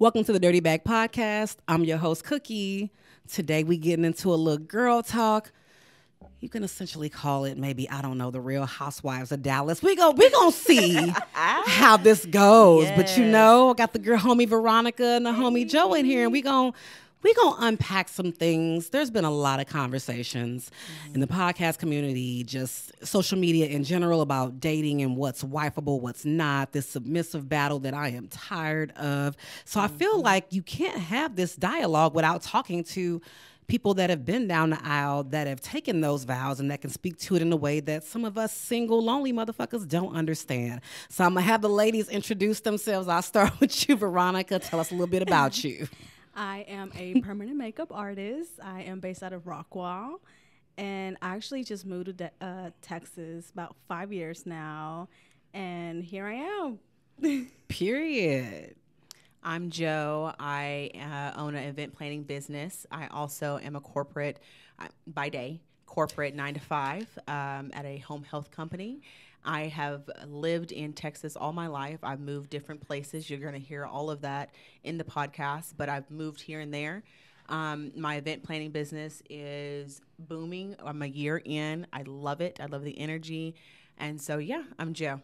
Welcome to the Dirty Bag Podcast. I'm your host, Cookie. Today we getting into a little girl talk. You can essentially call it maybe, I don't know, the Real Housewives of Dallas. We gonna see how this goes. Yes. But you know, I got the girl homie Veronica and the homie Joe in here, and we gonna unpack some things. There's been a lot of conversations in the podcast community, just social media in general, about dating and what's wifeable, what's not, this submissive battle that I am tired of. So I feel like you can't have this dialogue without talking to people that have been down the aisle, that have taken those vows, and that can speak to it in a way that some of us single, lonely motherfuckers don't understand. So I'm going to have the ladies introduce themselves. I'll start with you, Veronica. Tell us a little bit about you. I am a permanent makeup artist. I am based out of Rockwall, and I actually just moved to Texas about 5 years now, and here I am. Period. I'm Joe. I own an event planning business. I also am a corporate, by day, corporate 9 to 5 at a home health company. I have lived in Texas all my life. I've moved different places. You're going to hear all of that in the podcast, but I've moved here and there. My event planning business is booming. I'm a year in. I love it. I love the energy. And so, yeah, I'm Joe.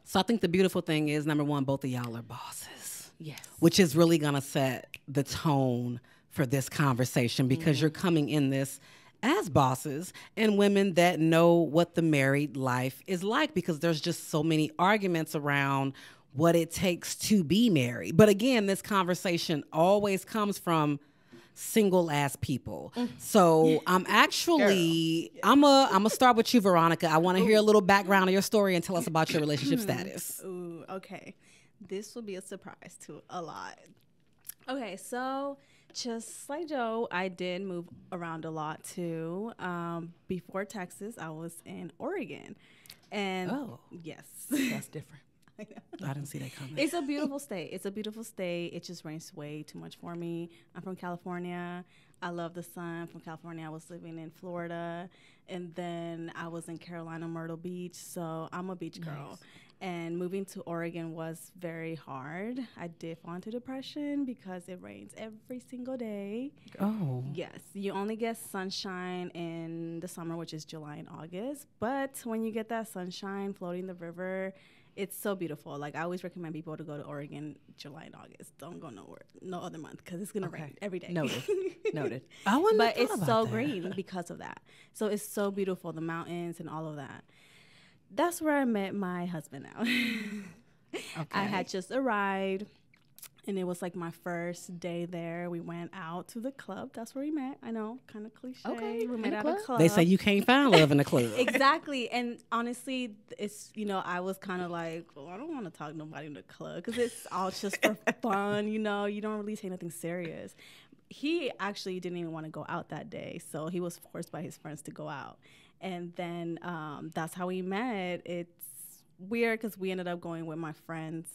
So I think the beautiful thing is, number one, both of y'all are bosses. Yes. Which is really going to set the tone for this conversation, because you're coming in this as bosses and women that know what the married life is like, because there's just so many arguments around what it takes to be married. But again, this conversation always comes from single ass people. So I'm actually, I'm a start with you, Veronica. I want to hear a little background of your story and tell us about your relationship status. Ooh, okay. This will be a surprise to a lot. Okay, so just like Joe, I did move around a lot too. Before Texas, I was in Oregon. And yes. That's different. I didn't see that coming. It's a beautiful state. It's a beautiful state. It just rains way too much for me. I'm from California. I love the sun. From California, I was living in Florida. And then I was in Carolina, Myrtle Beach. So I'm a beach girl. Nice. And moving to Oregon was very hard. I did fall into depression because it rains every single day. Oh. Yes. You only get sunshine in the summer, which is July and August. But when you get that sunshine floating the river, it's so beautiful. Like, I always recommend people to go to Oregon July and August. Don't go nowhere, no other month, because it's going to rain every day. Noted. But it's so green because of that. So it's so beautiful, the mountains and all of that. That's where I met my husband now. Okay. I had just arrived, and it was like my first day there. We went out to the club. That's where we met. I know, kind of cliche. Okay, we met at a club. They say you can't find love in a club. Exactly. And honestly, it's, I was kind of like, well, I don't want to talk to nobody in the club, because it's all just for fun. You don't really say nothing serious. He actually didn't even want to go out that day, so he was forced by his friends to go out. And then that's how we met. It's weird because we ended up going with my friends,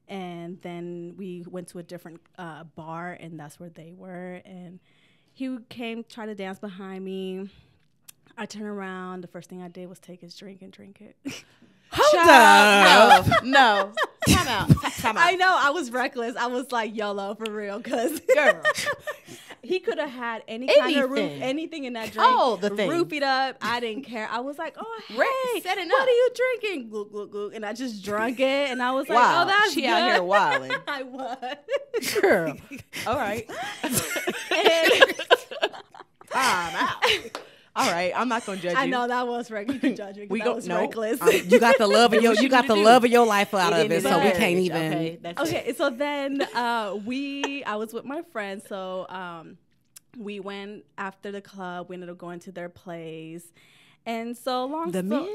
and then we went to a different bar, and that's where they were. And he came, tried to dance behind me. I turned around. The first thing I did was take his drink and drink it. Hold up. No. Time out. I know. I was reckless. I was like, YOLO, for real, because girl. He could have had anything in that drink. Oh, the thing. Roofied up. I didn't care. I was like, oh, hey, setting what up. are you drinking? Glug, glug, glug. And I just drank it. And I was like, wow. Oh, that's she good. out here wilding. I was. Girl. All right. I'm out. All right, I'm not gonna judge you. I know that was reckless judging. That was reckless. You got the love of your life out of it, so we can't even. Okay, so then I was with my friends, so we went after the club. We ended up going to their place, and men.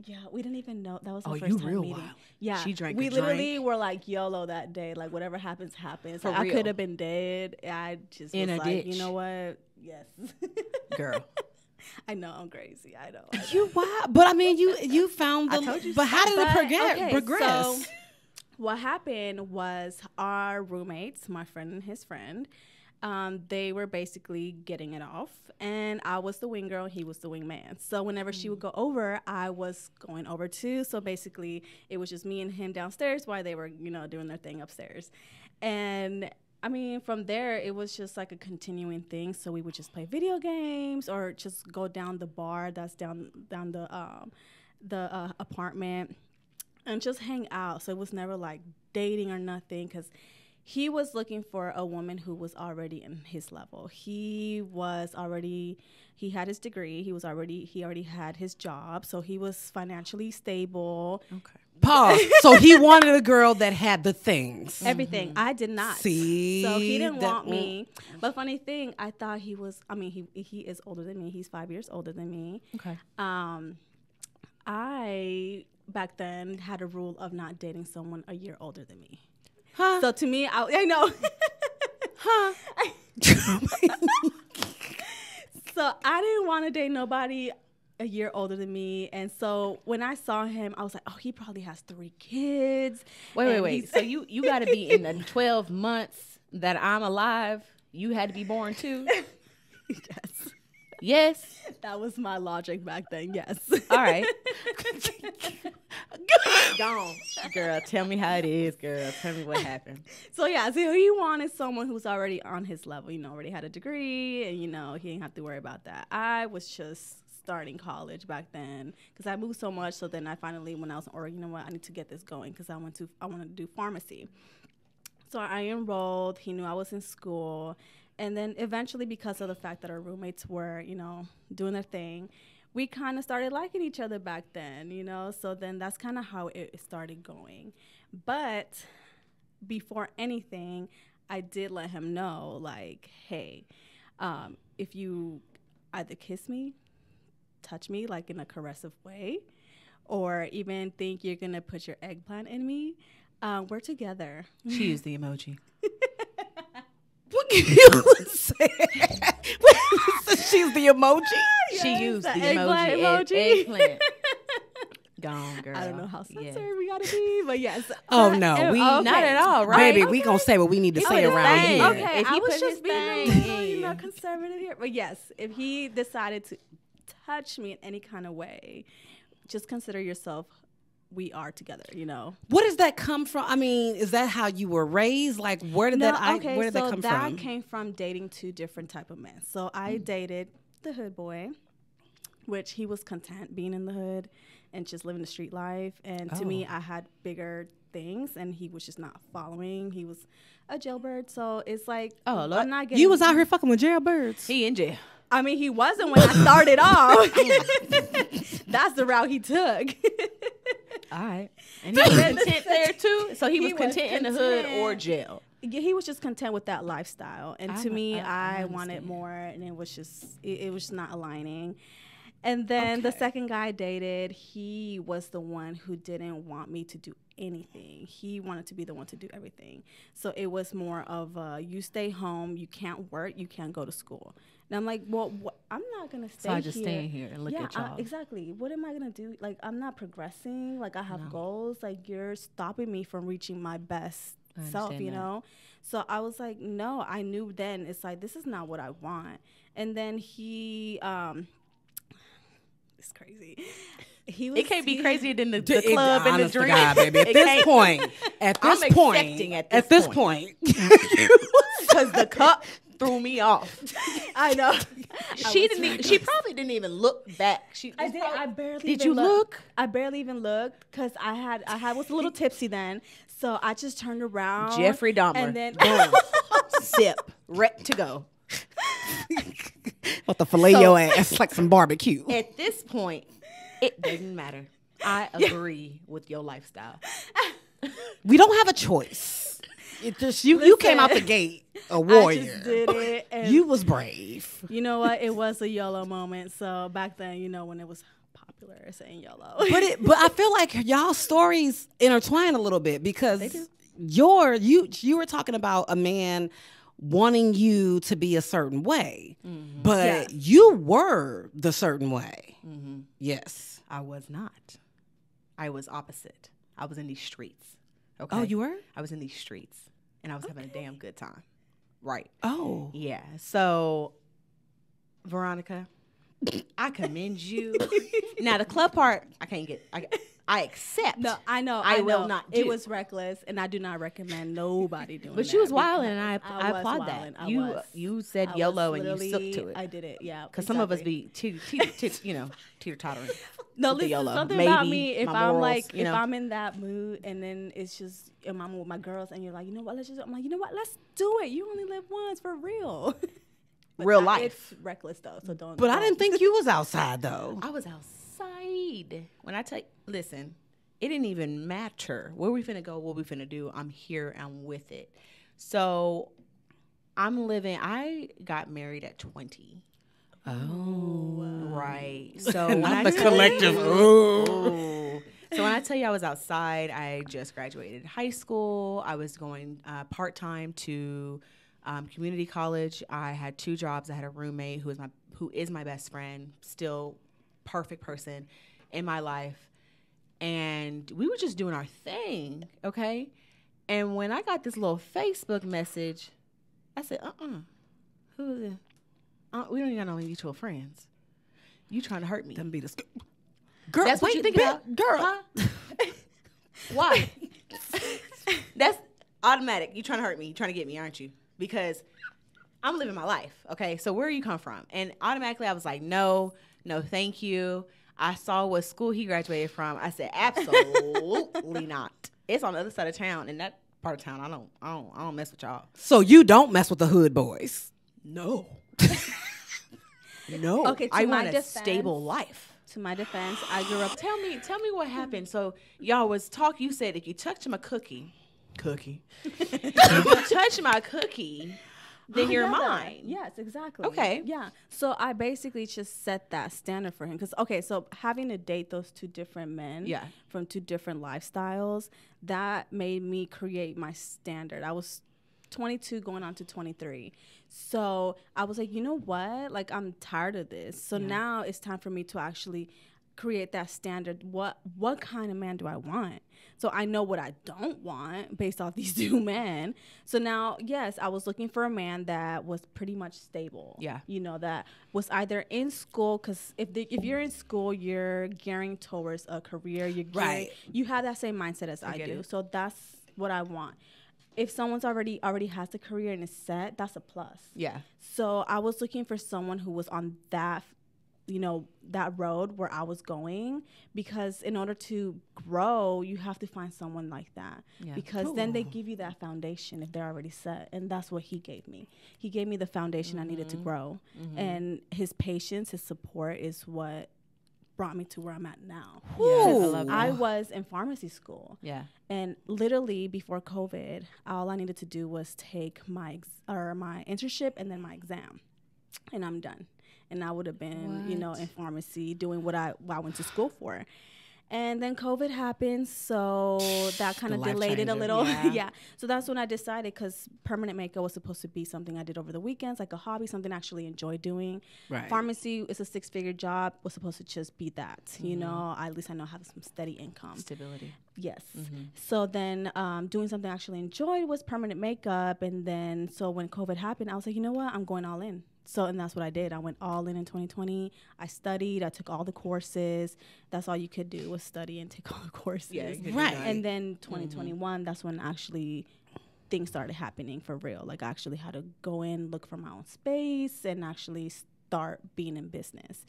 Yeah, we didn't even know that was our first time meeting. Wild. Yeah, she drank. We literally were like YOLO that day. Like, whatever happens, happens. Like, I could have been dead. I just was like, ditch. You know what? Yes, girl. I know I'm crazy. I know. You wild, but I mean, you found the. I told you. But how did it progress? So what happened was our roommates, my friend and his friend, they were basically getting it off, and I was the wing girl, he was the wingman. So whenever she would go over, I was going over too. So basically, it was just me and him downstairs while they were, doing their thing upstairs. And I mean, from there, it was just like a continuing thing. So we would just play video games or just go down the bar that's down the apartment and just hang out. So it was never like dating or nothing, because he was looking for a woman who was already in his level. He had his degree. He already had his job. So he was financially stable. Okay. Pause. So he wanted a girl that had the things. Everything. I did not. See? So he didn't want me. But funny thing, I thought he was, he is older than me. He's 5 years older than me. Okay. I, back then, had a rule of not dating someone a year older than me. Huh? So to me, I know. Huh? So I didn't want to date nobody a year older than me. And so when I saw him, I was like, oh, he probably has 3 kids. Wait. So you got to be in the 12 months that I'm alive. You had to be born too. Yes. Yes. That was my logic back then. Yes. All right. Gone. Girl, tell me how it is, girl. Tell me what happened. So he wanted someone who's already on his level, already had a degree, and, he didn't have to worry about that. I was just starting college back then because I moved so much. So then I finally, when I was in Oregon, you know what, I need to get this going because I wanted to do pharmacy. So I enrolled. He knew I was in school. And then eventually, because of the fact that our roommates were, doing their thing, we kind of started liking each other back then, So then that's kind of how it started going. But before anything, I did let him know, like, hey, if you either kiss me, touch me, like in a caressive way, or even think you're going to put your eggplant in me, we're together. She used the emoji. What can you say? She's the emoji? She used the eggplant emoji. Eggplant. Gone, girl. I don't know how censored Yes. we gotta be, but yes. Oh, no. Okay. Not at all, right? Baby, we going to say what we need to say his around thing. here. Okay, If he I was put just his being thing in. conservative here. But yes, if he decided to touch me in any kind of way, just consider yourself, we are together, What does that come from? I mean, is that how you were raised? Like, where did that come from? That came from dating 2 different type of men. So I dated the hood boy, which he was content being in the hood and just living the street life. And to me, I had bigger things, and he was just not following. He was a jailbird. So it's like, Look. I'm not getting... You was out here fucking with jailbirds. He in jail. I mean, he wasn't when I started off. That's the route he took. All right. And he was content there too? So he was content in the hood or jail? Yeah, he was just content with that lifestyle. And to me, I wanted understand. more, and it was just, it was not aligning. And then the second guy I dated, he was the one who didn't want me to do anything. He wanted to be the one to do everything. So it was more of you stay home, you can't work, you can't go to school. And I'm like, well, I'm not going to stay here. So I just stay here and look at y'all. Exactly. What am I going to do? Like, I'm not progressing. Like, I have goals. Like, you're stopping me from reaching my best self, know? So I was like, no, I knew then. It's like, this is not what I want. And then he, it's crazy. It can't be crazier than the club and the Honest to drink. God, baby. At this point, I'm accepting at this point. Because the cup threw me off. I know. She probably didn't even look back. I barely. Did even you look? I barely even looked because I was a little tipsy then, so I just turned around. Jeffrey Dahmer. And then boom, sip, ready to go. What the fillet your ass like some barbecue. At this point, it doesn't matter. I agree with your lifestyle. We don't have a choice. It just you came out the gate a warrior. I just did it. And you was brave. You know what? It was a YOLO moment. So back then, when it was popular saying YOLO. But I feel like y'all stories intertwine a little bit because you were talking about a man wanting you to be a certain way, but you were the certain way. Mm-hmm. Yes, I was not. I was opposite. I was in these streets. Okay. Oh, you were? I was in these streets, and I was having a damn good time. Right. Oh. Yeah. So, Veronica, I commend you. Now, the club part, I can't get. I accept. No, I know. I will know. not It do. was reckless, and I do not recommend nobody doing But that. she was wilding, because and I was applaud wilding. that. You said I YOLO was and you stuck literally- to it. I did it, yeah. Because some of us exactly. be teeter tottering. No, with the listen, YOLO. something about Maybe me. If my I'm morals, like, you if know. I'm in that mood, and then it's just, and I'm with my girls, and you're like, you know what? Let's just. I'm like, you know what? Let's do it. You only live once, for real. But Real not- life. It's reckless though, so don't. But I don't. didn't think you was outside though. I was outside. When I tell you, listen, it didn't even matter where we finna go, what we finna do. I'm here. I'm with it. So I got married at 20. Oh. Right. So when Not I the tell collective. you- Ooh. So when I tell you I was outside, I just graduated high school. I was going part-time to community college. I had 2 jobs. I had a roommate who is my best friend, still perfect person in my life. And we were just doing our thing, okay? And when I got this little Facebook message, I said, who is it? We don't even got no mutual friends. You trying to hurt me. Them be the girl. That's what you think about? girl. Huh? Why? That's automatic. You trying to hurt me. You trying to get me, aren't you? Because I'm living my life, okay? So where you come from? And automatically I was like, no, thank you. I saw what school he graduated from. I said, absolutely not. It's on the other side of town. In that part of town, I don't mess with y'all. So you don't mess with the hood boys. No. No. Okay, to I my want a defense- stable life. To my defense, I grew up. Tell me what happened. So y'all was talking. You said if you touch my cookie, if you touch my cookie, then you're Yeah, mine. Yes, exactly. Okay. Yeah. So I basically just set that standard for him. Because, okay, so having to date those 2 different men Yeah. from 2 different lifestyles, that made me create my standard. I was 22 going on to 23. So I was like, you know what? Like, I'm tired of this. So now it's time for me to actually create that standard. What kind of man do I want? So I know what I don't want based off these 2 men. So now, yes, I was looking for a man that was pretty much stable. Yeah. You know, that was either in school, because if you're in school, you're gearing towards a career. You're gearing, Right. You have that same mindset as I get do. it. So that's what I want. If someone's already has a career and is set, that's a plus. Yeah. So I was looking for someone who was on that, that road where I was going, because in order to grow, you have to find someone like that. Yeah. Because then they give you that foundation if they're already set. And that's what he gave me. He gave me the foundation I needed to grow. And his patience, his support is what brought me to where I'm at now. Yeah, I love that. I was in pharmacy school. Yeah. And literally before COVID, all I needed to do was take my internship and then my exam, and I'm done. And I would have been, in pharmacy doing what I went to school for. And then COVID happened, so that kind of life delayed it a changer. little. Yeah. Yeah. So that's when I decided, because permanent makeup was supposed to be something I did over the weekends, like a hobby, something I actually enjoy doing. Right. Pharmacy is a 6-figure job, was supposed to just be that. At least I know I have some steady income. Stability. Yes. So then doing something I actually enjoyed was permanent makeup. And then so when COVID happened, I was like, you know what? I'm going all in. So, and that's what I did. I went all in 2020. I studied. I took all the courses. That's all you could do was study and take all the courses. Yeah, you could do Right. that. And then 2021, that's when actually things started happening for real. Like I actually had to go in, look for my own space, and actually start being in business.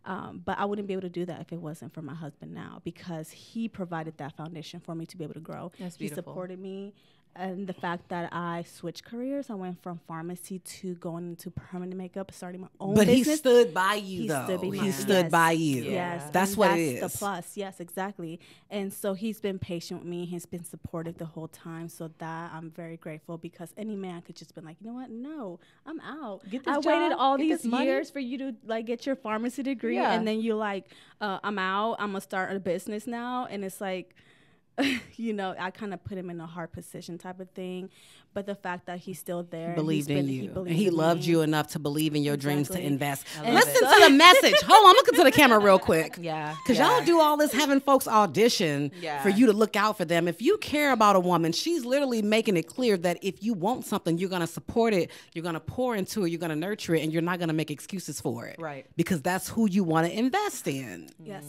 But I wouldn't be able to do that if it wasn't for my husband now, because he provided that foundation for me to be able to grow. That's He beautiful. supported me. And the fact that I switched careers, I went from pharmacy to going into permanent makeup, starting my own But business. he stood by you, He though. stood by He me. stood Yes. by you. Yes, That's and what that's it is. the plus. Yes, exactly. And so he's been patient with me. He's been supportive the whole time. So that I'm very grateful, because any man could just been like, you know what? No, I'm out. Get this I waited job, all get these this money." years for you to like get your pharmacy degree, Yeah. and then you're like, I'm out. I'm gonna start a business now, and it's like, you know, I kind of put him in a hard position type of thing. But the fact that he's still there, Believed in you. believed And he in loved me. you enough to believe in your dreams to Exactly. invest. love Listen it. to the message. Hold on, I'm looking to the camera real quick. Yeah. Because y'all do all this having folks audition Yeah. for you to look out for them. If you care about a woman, she's literally making it clear that if you want something, you're going to support it, you're going to pour into it, you're going to nurture it, and you're not going to make excuses for it. Right. Because that's who you want to invest in. Yes.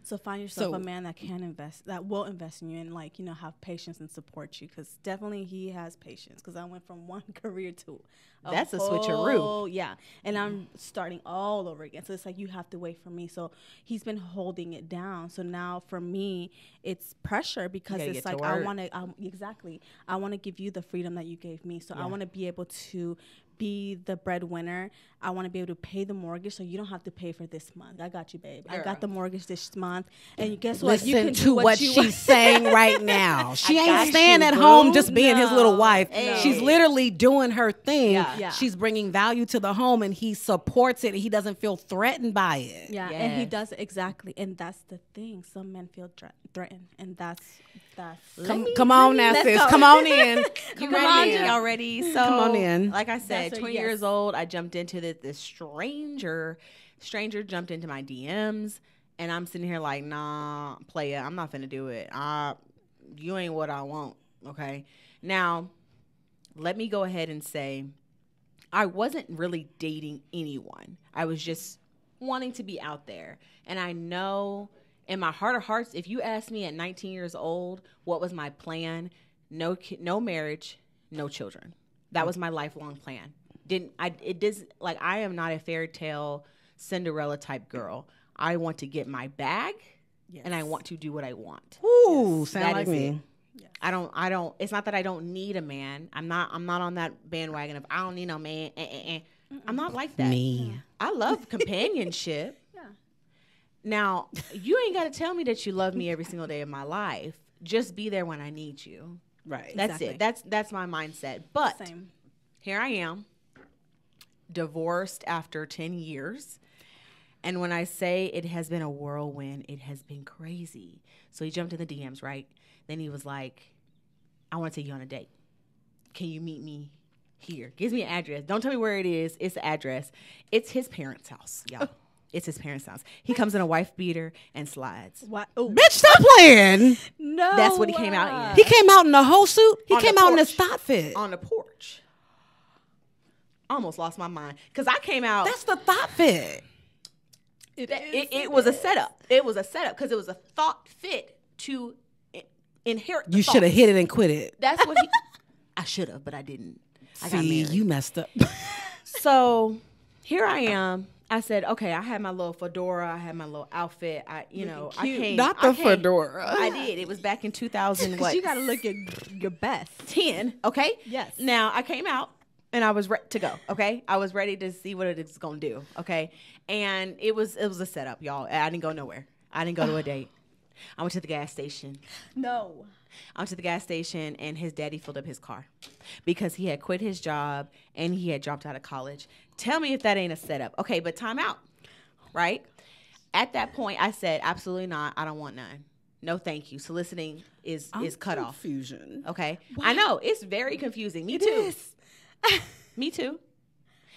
So find yourself So- a man that can invest, that will invest in you, and like, you know, have patience and support you. Because definitely he has patience. Because I went from one career to That's a switcheroo. whole- yeah, and I'm starting all over again. So it's like you have to wait for me. So he's been holding it down. So now for me, it's pressure because gotta it's get to like I work. want to exactly. I want to give you the freedom that you gave me. So I Yeah. want to be able to be the breadwinner. I want to be able to pay the mortgage, so you don't have to pay for this month. I got you, babe. I Girl. got the mortgage this month, and guess what? You Listen can to do what you she's saying right now. She I ain't got staying you, at boo. home just being his little No. wife. Hey. She's literally doing her thing. Yeah. Yeah. She's bringing value to the home, and he supports it. And he doesn't feel threatened by it. Yeah, and he Yes. does exactly, and that's the thing. Some men feel threatened, and that's. Come on now, let's sis. go. Come on in. You Come ready? on in. Y'all ready? So, Come on in. Like I said, That's a 20 yes. years old, I jumped into this stranger jumped into my DMs, and I'm sitting here like, nah, playa, I'm not finna do it. You ain't what I want, okay? Now, let me go ahead and say, I wasn't really dating anyone. I was just wanting to be out there. And I know in my heart of hearts, if you asked me at 19 years old, what was my plan? No marriage, no children. That was my lifelong plan. I am not a fairy tale Cinderella type girl. I want to get my bag and I want to do what I want. Ooh, sound That like is me. it. I don't it's not that I don't need a man. I'm not on that bandwagon of I don't need no man. I'm not like that. Me. I love companionship. Yeah. Now, you ain't got to tell me that you love me every single day of my life. Just be there when I need you. Right. That's Exactly. it. That's my mindset. But Same. here I am, divorced after 10 years. And when I say it has been a whirlwind, it has been crazy. So he jumped in the DMs, right? Then he was like, I want to take you on a date. Can you meet me here? Gives me an address. Don't tell me where it is. It's the address. It's his parents' house, y'all. It's his parents' house. He comes in a wife beater and slides. What? Oh, Bitch, stop playing. no. That's what he came out in. He came out in a whole suit. He On the came out in his porch. thought fit. On the porch. Almost lost my mind. Because I came out. That's the thought fit. It was a setup. It was a setup because it was a thought fit to inherit. The You should have thoughts. hit it and quit it. That's what he. I should have, but I didn't. I got See, married. you messed up. So here I am. I said, okay, I had my little fedora. I had my little outfit. I came. Not the I came- fedora. I did. It was back in 2000. What? You got to look at your best. 10. Okay. Yes. Now I came out and I was ready to go. Okay. I was ready to see what it was gonna do. Okay. And it was a setup, y'all. I didn't go nowhere. I didn't go to a date. I went to the gas station. No. I went to the gas station and his daddy filled up his car because he had quit his job and he had dropped out of college. Tell me if that ain't a setup. Okay, but time out, right? At that point, I said, absolutely not. I don't want none. No, thank you. Soliciting is cut off. Confusion. Okay. I know. It's very confusing. Me too. Me too.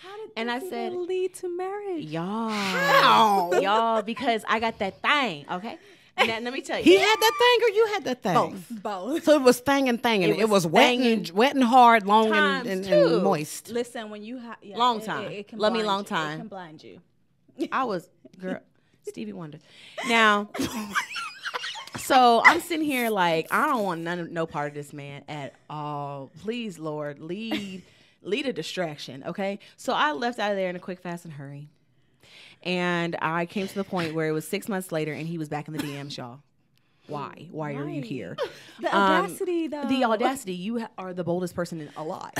How did And I this said- even lead to marriage? Y'all. How? Y'all, because I got that thing, okay? Now, let me tell you. He had that thing or you had that thing? Both. So it was thanging. It was wet thanging wet and hard, long times and two. moist. Listen, when you have Long time. it can Love me blind long you. time. It can blind you. I was, girl, Stevie Wonder. Now, so I'm sitting here like, I don't want no part of this man at all. Please, Lord, lead a distraction, okay? So I left out of there in a quick, fast, and hurry. And I came to the point where it was 6 months later and he was back in the DMs, y'all. Why? Why are you Right. here? The audacity, though. The audacity. You are the boldest person alive.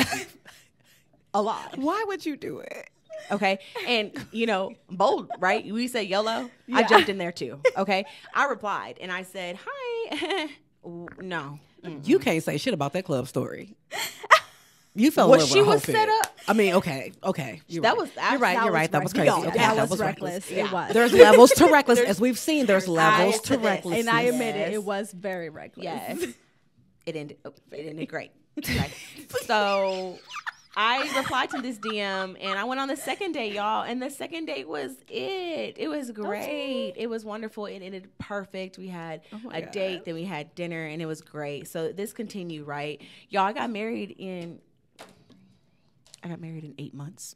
Alive. Why would you do it? Okay. And, bold, right? We say YOLO. I jumped in there too. Okay. I replied and I said, hi. No. You can't say shit about that club story. You fell in What love she with a whole was set fig. up. I mean, okay. That was you're right. That You're was right. That was crazy. reckless. Okay, That was reckless. It was. There's levels to reckless, as we've seen. There's levels to to this. reckless, And I admit it, Yes. it was very reckless. Yes. It ended great. Okay. So I replied to this DM and I went on the second date, y'all. And the second date was it. It was great. It was wonderful. It ended perfect. We had my a God. date, then we had dinner, and it was great. So this continued, right? Y'all, I got married in 8 months.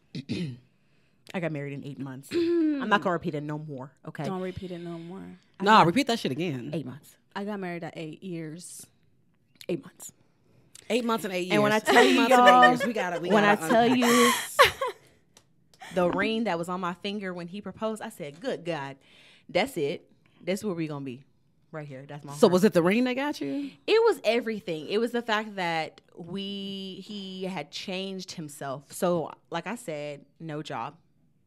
I got married in 8 months. I'm not gonna repeat it no more. Okay. Don't repeat it no more. No, repeat that shit again. 8 months. I got married at 8 years. 8 months. 8 months and 8 years. And when I tell 8 you, months and 8 y'all, years, we gotta when I unpack tell this. you the ring that was on my finger when he proposed, I said, "Good God, that's it. That's where we're gonna be, right here. That's my." So heart. was it the ring that got you? It was everything. It was the fact that he had changed himself. So, like I said, no job,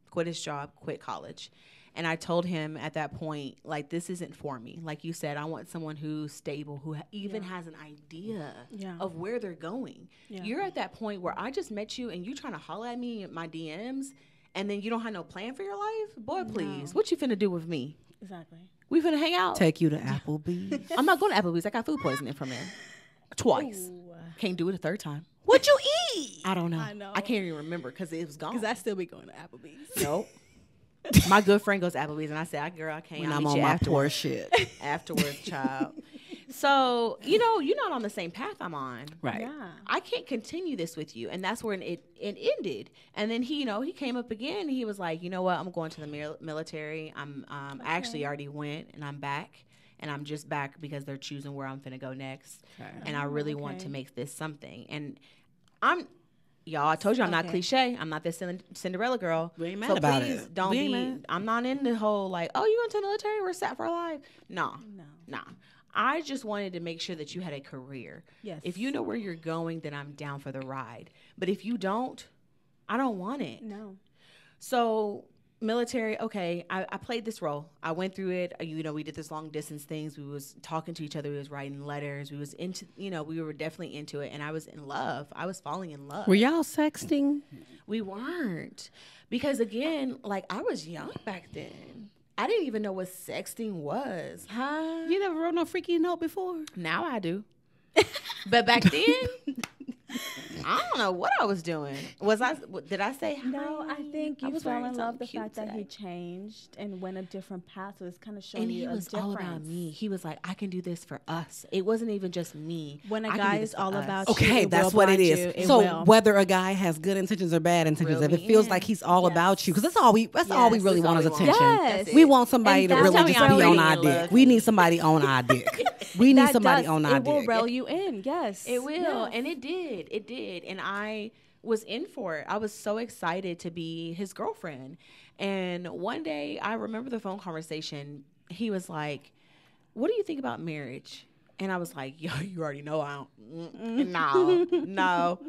quit his job, quit college. And I told him at that point, like, this isn't for me. Like you said, I want someone who's stable, who even has an idea Yeah. of where they're going. Yeah. You're at that point where I just met you and you trying to holler at me in my DMs and then you don't have no plan for your life? Boy, please. What you finna do with me? Exactly. We finna hang out? Take you to Applebee's. I'm not going to Applebee's. I got food poisoning from there. Twice. Ooh. Can't do it a third time. What'd you eat? I don't know. I know. I can't even remember because it was gone. Because I still be going to Applebee's. Nope. My good friend goes to Applebee's, and I said, "Girl, I can't. When I'll I'm meet on you my afterwards." poor shit. Afterwards, child. So you're not on the same path I'm on. Right. Yeah. I can't continue this with you, and that's where it ended. And then he came up again. And he was like, "You know what? I'm going to the military. I actually already went, and I'm back." And I'm just back because they're choosing where I'm finna go next. Okay. And I really want okay. to make this something. And y'all, I told you I'm not Okay. cliche. I'm not this Cinderella girl. We ain't mad so about please it. don't We be. ain't mad. I'm not in the whole like, oh, you going to the military? We're set for life. No. No. I just wanted to make sure that you had a career. Yes. If you know where you're going, then I'm down for the ride. But if you don't, I don't want it. No. So military, okay, I played this role. I went through it. We did this long distance things. We was talking to each other. We was writing letters. We was into, we were definitely into it. And I was in love. I was falling in love. Were y'all sexting? We weren't. Because again, like I was young back then. I didn't even know what sexting was. Huh? You never wrote no freaky note before? Now I do. But back then, I don't know what I was doing. Did I say hi? No, I think you was fell wearing in love something the cute fact that he today. changed and went a different path. So it's kind of showing And you he a was difference. all about me. He was like, I can do this for us. It wasn't even just me. When a I can guy do is this for all us. about you, Okay, it that's will what it blind is. you. It So will. whether a guy has good intentions or bad intentions, Reel if it me feels in. like he's all about you, because that's all we Yes, really that's want is all we want. attention. Yes. That's We it. want somebody And to that's really how just we be already on our in dick. love. We need somebody on our dick. We need That somebody does. on our It will dick. reel you in. Yes. It will. Yes. And it did. It did. And I was in for it. I was so excited to be his girlfriend. And one day I remember the phone conversation. He was like, "What do you think about marriage?" And I was like, "Yo, you already know I don't. No.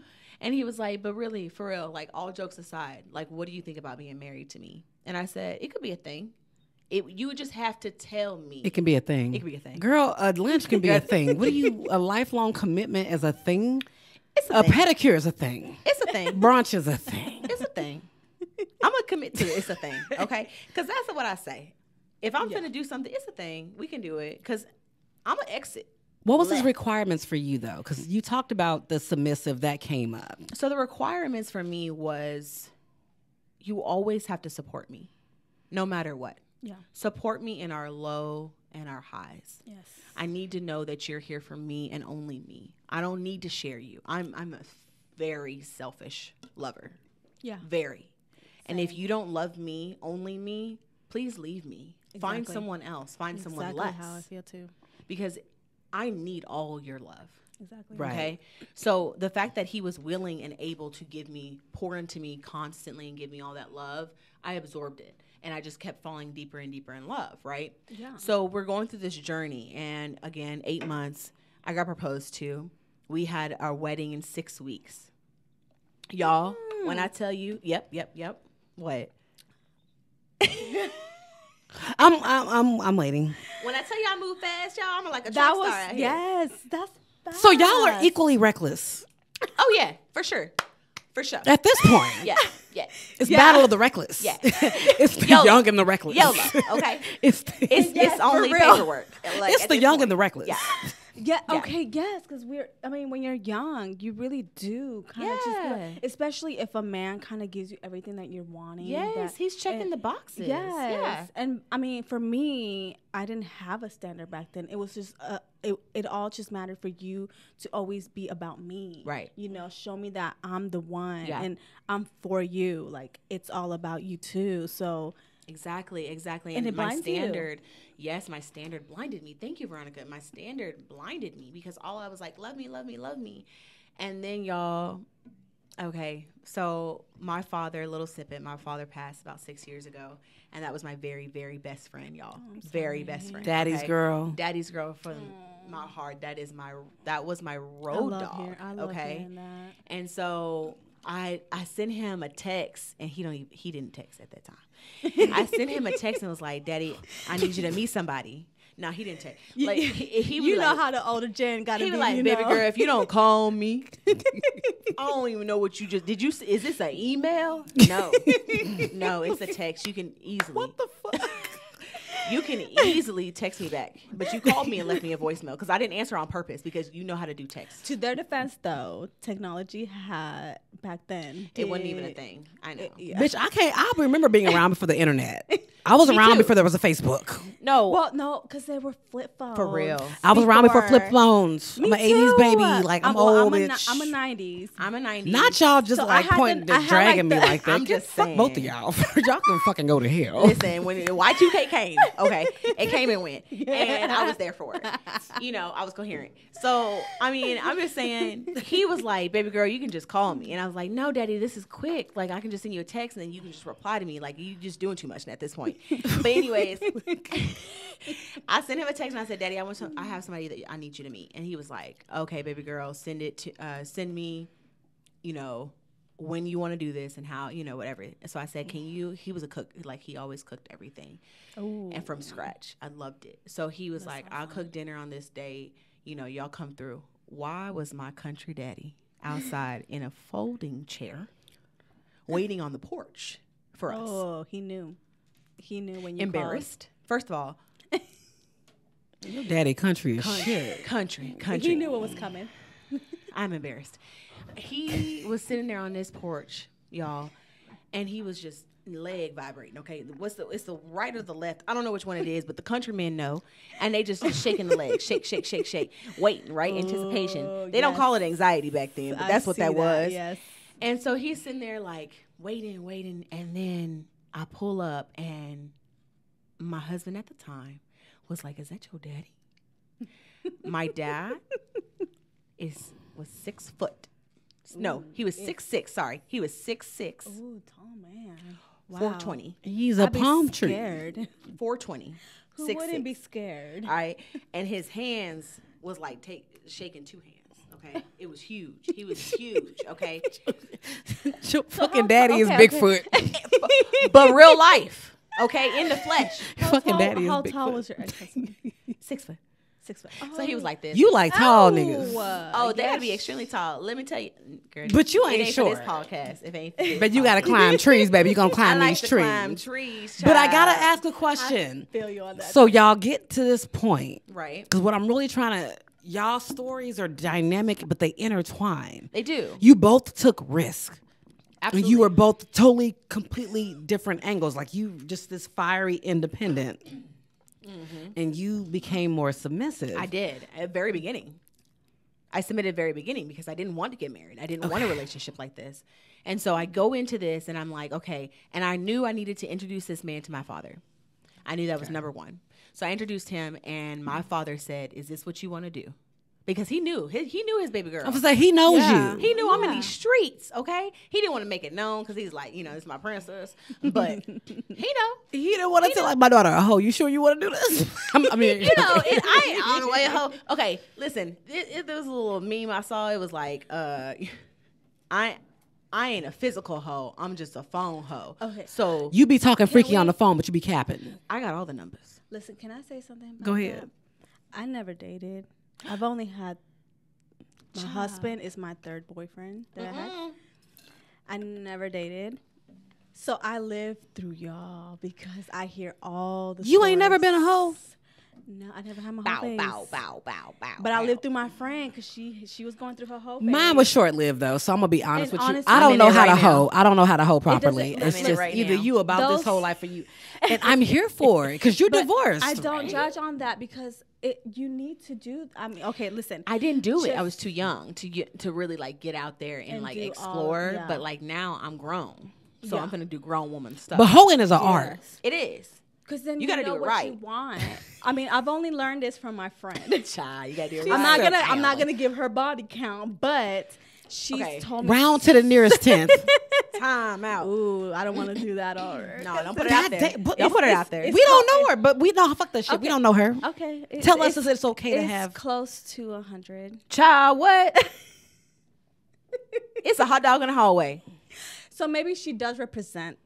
And he was like, "But really, for real, like all jokes aside, like what do you think about being married to me?" And I said, "It could be a thing. You would just have to tell me." It can be a thing. It can be a thing. Girl, a lynch can be a thing. What are you, a lifelong commitment is a thing? It's A a thing. pedicure is a thing. It's a thing. Brunch is a thing. It's a thing. I'm gonna commit to it. It's a thing, okay? Because that's what I say. If I'm gonna do something, it's a thing. We can do it. Because I'm gonna exit. What was his requirements for you, though? Because you talked about the submissive that came up. So the requirements for me was, you always have to support me, no matter what. Yeah. Support me in our low and our highs. Yes. I need to know that you're here for me and only me. I don't need to share you. I'm a very selfish lover. Yeah. Very. And if you don't love me, only me, please leave me. Find Exactly. someone else. Find someone Exactly less. how I feel too. Because I need all your love. Exactly. Right. Okay. So the fact that he was willing and able to pour into me constantly and give me all that love, I absorbed it. And I just kept falling deeper and deeper in love, right? Yeah. So we're going through this journey. And again, 8 months, I got proposed to. We had our wedding in 6 weeks. Y'all, when I tell you, yep. What? I'm waiting. When I tell you I move fast, y'all, I'm like a That track was star out here. yes. That's fast. So y'all are equally reckless. Oh yeah, for sure. For sure. At this point, Yeah. Yeah. it's battle of the reckless. Yeah. It's the YOLO. young and the reckless. YOLO. Okay. It's It's only real. paperwork. Like, it's at the this young point. and the reckless. Yeah. Yeah, Yeah. okay, yes, because when you're young, you really do kind of just feel Yeah. like, especially if a man kind of gives you everything that you're wanting. Yes, that- he's checking and- the boxes. Yes. Yeah. And I mean, for me, I didn't have a standard back then. It was just, it all just mattered for you to always be about me. Right. You know, show me that I'm the one Yeah. and I'm for you. Like, it's all about you too. So, Exactly. And And it my blinds you. standard, yes, my standard blinded me. Thank you, Veronica. My standard blinded me because all I was like, love me, love me, love me. And then y'all, okay, so my father, Little Sippet, my father passed about 6 years ago. And that was my very, very best friend, y'all. Very best friend. Daddy's okay? girl. Daddy's girl from my heart. That was my I road love, dog. I love okay. hearing that. And so I sent him a text, and he didn't text at that time. I sent him a text and was like, "Daddy, I need you to meet somebody." No, he didn't text. Like he was You know like, how the older gen got to he be, was like, you "Baby know? girl, if you don't call me, I don't even know what you just did. Is this an email? No, no, it's a text. You can easily What the fuck? You can easily text me back, but you called me and left me a voicemail because I didn't answer on purpose because you know how to do text. To their defense, though, technology had back then. It wasn't even a thing. I know. Yeah. Bitch, I remember being around before the internet. I was Me around too. before there was a Facebook. No, Well, no, because they were flip phones. For real. I was around before flip phones. Me I'm an 80s too. baby. Like, I'm old, I'm bitch. I'm a 90s. I'm a 90s. Not y'all just So I like had pointing, the- I and had, like, dragging me the- like that. I'm Get- just fuck saying. both of y'all. Y'all can fucking go to hell. Listen, when Y2K came, okay, it came and went, and I was there for it. You know, I was coherent. So, I mean, I'm just saying, he was like, "Baby girl, you can just call me," and I was like, "No, Daddy, this is quick. Like, I can just send you a text, and then you can just reply to me. Like, you just doing too much at this point." But anyways, I sent him a text and I said, "Daddy, I have somebody that I need you to meet," and he was like, "Okay, baby girl, send me, you know, when you want to do this and how, you know, whatever." And so I said, "Can you?" He was a cook, like he always cooked everything, and from scratch. I loved it. So he was like, "I'll cook dinner on this date. You know, y'all come through." Why was my country daddy outside in a folding chair, waiting on the porch for us? Oh, he knew. He knew when you Embarrassed. First of all, Your daddy country is shit. country. called. He knew what was coming. I'm embarrassed. He was sitting there on this porch, y'all, and he was just leg vibrating. Okay, it's the right or the left? I don't know which one it is, but the countrymen know, and they just shaking the leg, shake, shake, shake, shake, waiting, right? Anticipation. They don't call it anxiety back then, but that's what that was. Yes. And so he's sitting there like waiting, and then I pull up, and my husband at the time was like, "Is that your daddy?" My dad was 6 foot. No, he was 6'6". Sorry, he was 6'6", Ooh, tall man. Wow. 420, He's a I'd be palm tree. scared. 420. Who 6'6". wouldn't be scared? All right, and his hands was like shaking 2 hands. Okay, it was huge. He was huge. Okay, Your fucking daddy is okay, Bigfoot. but real life. Okay, in the flesh. Fucking daddy is How Bigfoot. tall was your ex-husband? 6 foot. 6 foot. So he was like this. You like tall niggas. Oh, they gotta be extremely tall. Let me tell you, girl, But you it ain't for short. this podcast. If ain't, for this But you gotta climb trees, baby. You gonna I climb like these to trees. climb trees. But I gotta child. ask a question. Feel you on that. So y'all get to this point, Right? because what I'm really trying to, y'all stories are dynamic, but they intertwine. They do. You both took risk. Absolutely. And you were both totally, completely different angles. Like you just this fiery independent. And you became more submissive. I did at very beginning. I submitted very beginning because I didn't want to get married. I didn't want a relationship like this. And so I go into this and I'm like, okay. And I knew I needed to introduce this man to my father. I knew that was number one. So I introduced him and my father said, "Is this what you want to do?" Because he knew his baby girl. I was like, he knows Yeah. you. He knew I'm in these streets, okay? He didn't want to make it known because he's like, you know, this is my princess. But he know. He didn't want to tell like my daughter, "Oh, you sure you want to do this?" I mean, You know, I ain't on the way home. Okay, listen, there was a little meme I saw. It was like, I ain't a physical hoe. I'm just a phone hoe. Okay. So you be talking freaky on the phone, but you be capping. I got all the numbers. Listen, can I say something? about Go ahead. that? I never dated. I've only had My husband is my third boyfriend that I had. I never dated. So I live through y'all because I hear all the You ain't never stories. been a hoe? No, I never had my Bow, whole phase. bow, bow, bow, bow. But I lived through my friend because she was going through her whole phase. Mine was short lived though, so I'm gonna be honest And with you. honestly- I I'm don't in know it how to right now. hoe. I don't know how to hoe properly. doesn't- It's I'm in it just right either now. you about this Those- whole life or you, and I'm here for it because you're But divorced. I don't right? judge on that because you need to do. I mean, okay, listen. I didn't do it. I Just- was too young to really like get out there and like do all- explore. yeah. But like now I'm grown, so Yeah. I'm gonna do grown woman stuff. But hoeing is an art. It is. Because then You you gotta know do it what right. you want. I mean, I've only learned this from my friend. Child, you gotta do it I'm right. not gonna give her body count, but she's Okay. told me. Round to the nearest tenth. Time out. Ooh, I don't want to do that or No, don't put it out God there. dang, but Don't put it it's- out there. We don't know her, but we know fuck that shit. We don't know her. Okay. Tell us it's okay to it's have. close to 100. Child, what? It's a hot dog in the hallway. So maybe she does represent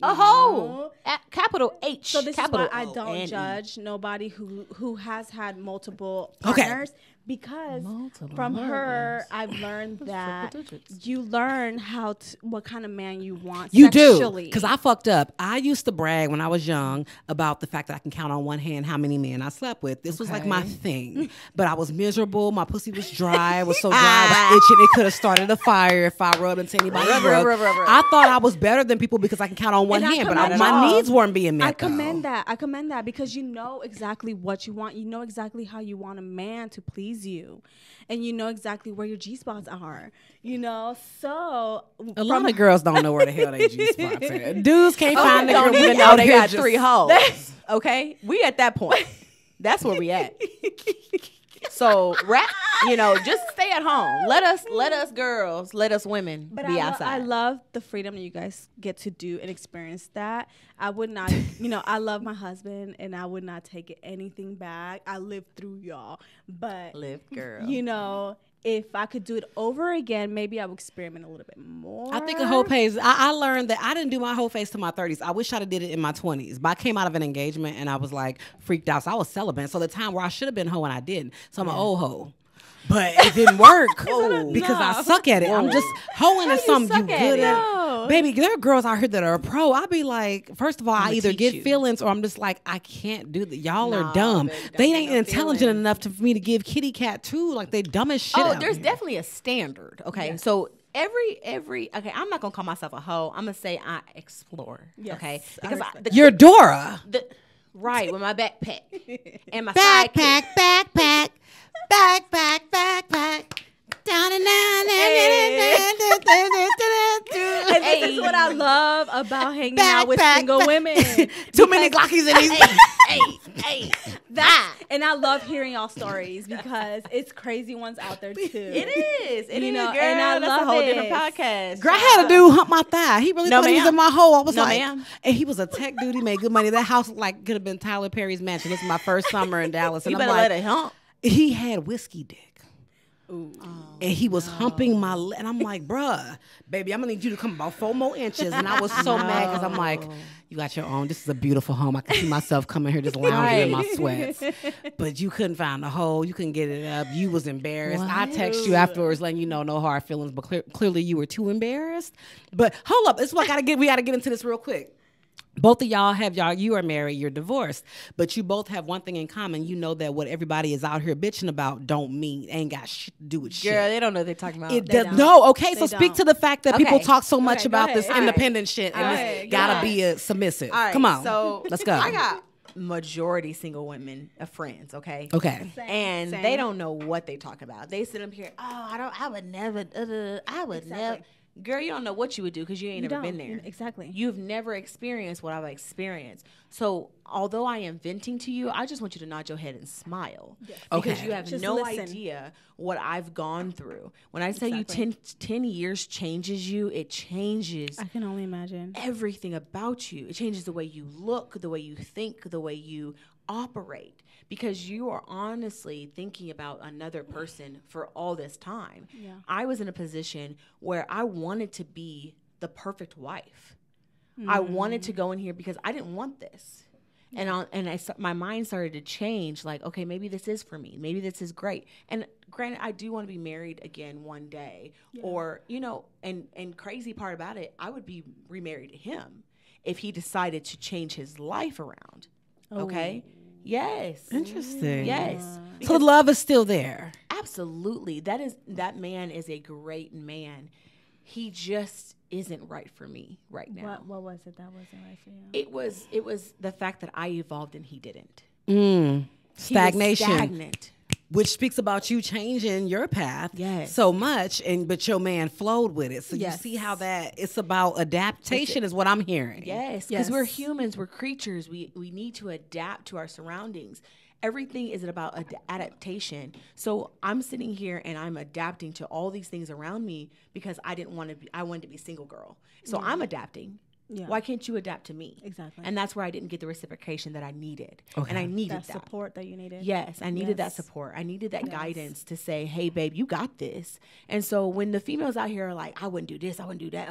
A hoe. Capital H. So this capital is why I O don't N E. judge nobody who has had multiple Okay. partners because from her I've learned that you learn what kind of man you want You do, sexually. because I fucked up. I used to brag when I was young about the fact that I can count on one hand how many men I slept with. This was like my thing, but I was miserable. My pussy was dry. It was so dry, I was itching. It could have started a fire if I rubbed into anybody's rug. I thought I was better than people because I can count on one And I hand, but commend my y'all. needs weren't being met. I commend though. that. I commend that because you know exactly what you want. You know exactly how you want a man to please you. And you know exactly where your G spots are. You know, so A lot of girls don't know where the hell they G spots are. Dudes can't find the girl Don't when even they know out they here got just- 3 hoes. Okay, we at that point. That's where we at. So, just stay at home. Let us girls, let us women But be I outside. love the freedom that you guys get to do and experience that. I would not, I love my husband and I would not take anything back. I lived through y'all. But, Live, girl. if I could do it over again, maybe I would experiment a little bit more. I think a whole phase. I learned that I didn't do my whole phase to my 30s. I wish I'd have did it in my 20s. But I came out of an engagement and I was like freaked out. So I was celibate. So the time where I should have been hoe and I didn't. So I'm an old hoe. But it didn't work because I suck at it. I'm just hoeing is something you suck at good it? at. No. Baby, there are girls out here that are a pro. I'll be like, first of all, I either teach get you. feelings or I'm just like, I can't do that. Y'all are Nah, dumb. baby, don't They get ain't no intelligent feelings. enough for me to give kitty cat too. Like they dumb as shit. Oh, out there's here. definitely a standard. Okay, so every okay, I'm not gonna call myself a hoe. I'm gonna say I explore. Yes, Okay, I because respect You're Dora. right with my backpack and my Backpack, sidekick. backpack, backpack, backpack. Down and down. And this is what I love about hanging out with Backpack, single back- women. Too many Glockies in these. And I love hearing y'all stories because it's crazy ones out there too. It is. It You is, know, girl. and I That's love a whole it. different podcast. Girl, I had a dude hump my thigh. He really No, thought he was ma'am. in my hole. I was No, like, ma'am. and he was a tech dude. He made good money. That house like could have been Tyler Perry's mansion. This is my first summer in Dallas, and You I'm better like, let it hump. he had whiskey dick. And he was humping my and I'm like, bruh, baby, I'm gonna need you to come about 4 more inches. And I was so mad because I'm like, you got your own. This is a beautiful home. I can see myself coming here just lounging in my sweats. But you couldn't find the hole. You couldn't get it up. You was embarrassed. I text you afterwards letting you know no hard feelings, but clearly you were too embarrassed. But hold up, this is what we gotta get into this real quick. Both of y'all you are married, you're divorced, but you both have one thing in common. You know that what everybody is out here bitching about ain't got shit to do with shit. Girl, they don't know what they're talking about. It They does, don't. no, okay. So They speak don't. to the fact that people Okay. talk so much Okay, go about this ahead. independent shit and Alright, it's gotta go be a submissive. All right, Come on, so let's go. I got majority single women of friends, okay? Okay. And Same. they don't know what they talk about. They sit up here, I would never, never. Girl, you don't know what you would do because you ain't You never don't. been there. Exactly. You've never experienced what I've experienced. So although I am venting to you, I just want you to nod your head and smile. Yes. Because Okay. you have Just no listen. idea what I've gone through. When I say Exactly. you 10 years changes you, it changes I can only imagine. everything about you. It changes the way you look, the way you think, the way you operate, because you are honestly thinking about another person for all this time. Yeah. I was in a position where I wanted to be the perfect wife. I wanted to go in here because I didn't want this. My mind started to change. Like, okay, maybe this is for me. Maybe this is great. And granted, I do want to be married again one day, or and crazy part about it, I would be remarried to him if he decided to change his life around. Okay. Yes. Interesting. Yes. So love is still there. Absolutely. That man is a great man. He just isn't right for me right now. What was it that wasn't right for you? It was the fact that I evolved and he didn't. Stagnation. He was stagnant. Which speaks about you changing your path so much, but your man flowed with it. So you see how it's about adaptation is what I'm hearing. Yes, because we're humans, we're creatures. We need to adapt to our surroundings. Everything is about adaptation. So I'm sitting here and I'm adapting to all these things around me because I wanted to be a single girl. So I'm adapting. Yeah. Why can't you adapt to me? Exactly. And that's where I didn't get the reciprocation that I needed. Okay. And I needed that support that you needed. Yes, I needed that support. I needed that guidance to say, hey, babe, you got this. And so when the females out here are like, I wouldn't do this, I wouldn't do that,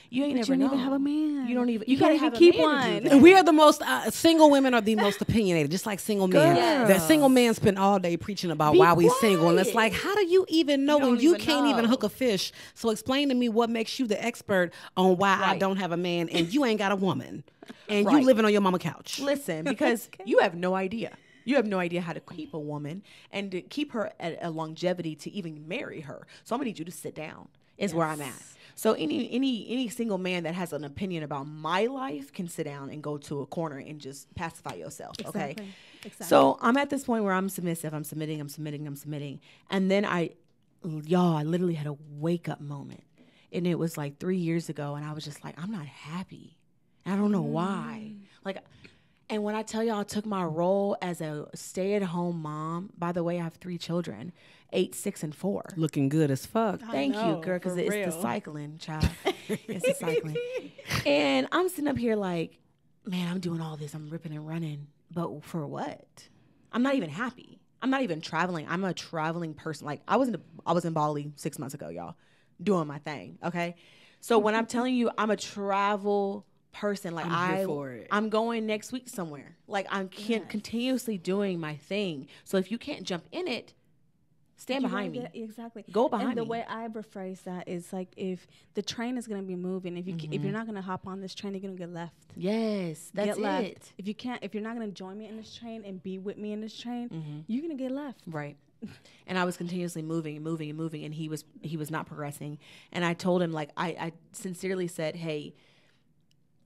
you ain't never you know. Don't even have a man. You gotta even keep one. And we are the most, single women are the most opinionated, just like single men. That single men spend all day preaching about why we single. And it's like, how do you even know when you can't even hook a fish? So explain to me what makes you the expert on why I don't have a man and you ain't got a woman. And you living on your mama couch. Listen, because you have no idea. You have no idea how to keep a woman and to keep her at a longevity to even marry her. So I'm gonna need you to sit down. Is where I'm at. So any single man that has an opinion about my life can sit down and go to a corner and just pacify yourself. Okay. Exactly. So I'm at this point where I'm submissive. I'm submitting. And then I literally had a wake up moment, and it was like 3 years ago, and I was just like, I'm not happy. I don't know why. And when I tell y'all I took my role as a stay-at-home mom, by the way, I have 3 children, 8, 6, and 4. Looking good as fuck. Thank you, girl, because it's the cycling, child. It's the cycling. And I'm sitting up here like, man, I'm doing all this. I'm ripping and running. But for what? I'm not even happy. I'm not even traveling. I'm a traveling person. Like, I was in Bali 6 months ago, y'all, doing my thing, okay? So when I'm telling you I'm a travel person, like I'm going next week somewhere. Like I'm continuously doing my thing. So if you can't jump in it, stand behind me. Exactly. Go behind me. And the way I rephrase that is like, if the train is going to be moving, if you're not going to hop on this train, you're going to get left. Yes, that's it. If you're not going to join me in this train and be with me in this train, you're going to get left. Right. And I was continuously moving, and he was not progressing. And I told him, like, I sincerely said, hey,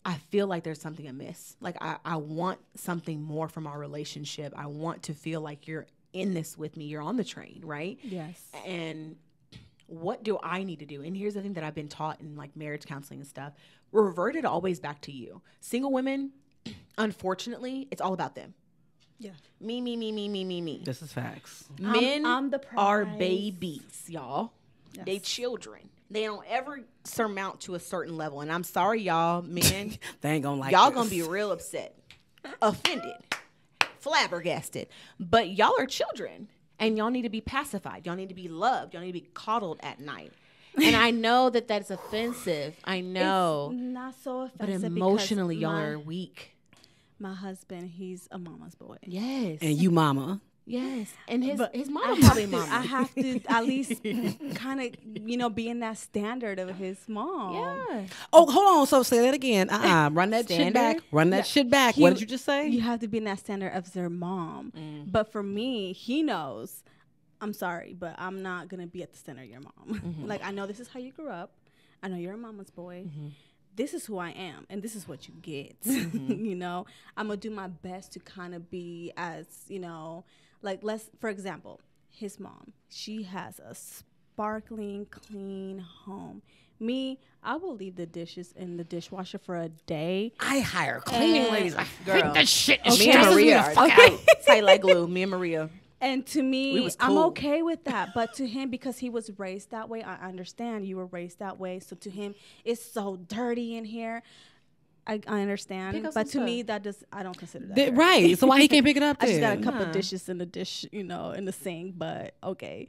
I feel like there's something amiss. Like I want something more from our relationship. I want to feel like you're in this with me. You're on the train, right? Yes. And what do I need to do? And here's the thing that I've been taught in like marriage counseling and stuff. Revert it always back to you. Single women, unfortunately, it's all about them. Yeah. Me. This is facts. Men I'm the prize. are babies, y'all. Yes. They children. They don't ever surmount to a certain level. And I'm sorry, y'all, men. They ain't gonna like y'all this. Gonna be real upset, offended, flabbergasted. But y'all are children, and y'all need to be pacified. Y'all need to be loved. Y'all need to be coddled at night. And I know that that's offensive. I know. It's not so offensive. But emotionally, y'all are weak. My husband, he's a mama's boy. Yes. And you mama. Yes, and his mama probably mama. I have to at least kind of, be in that standard of his mom. Yeah. Oh, hold on. So say that again. Run that shit back. Run that shit back. What did you just say? You have to be in that standard of their mom. But for me, he knows, I'm sorry, but I'm not going to be at the center of your mom. Like, I know this is how you grew up. I know you're a mama's boy. This is who I am, and this is what you get. I'm going to do my best to kind of be as, like, for example, his mom, she has a sparkling, clean home. Me, I will leave the dishes in the dishwasher for a day. I hire cleaning ladies. I think that shit is Me and Maria are tight like glue. Me and Maria. And to me, I'm okay with that. But to him, because he was raised that way, I understand you were raised that way. So to him, it's so dirty in here. I understand, but to me, I don't consider that right. So why he can't pick it up? I just got a couple of dishes in the in the sink, but okay.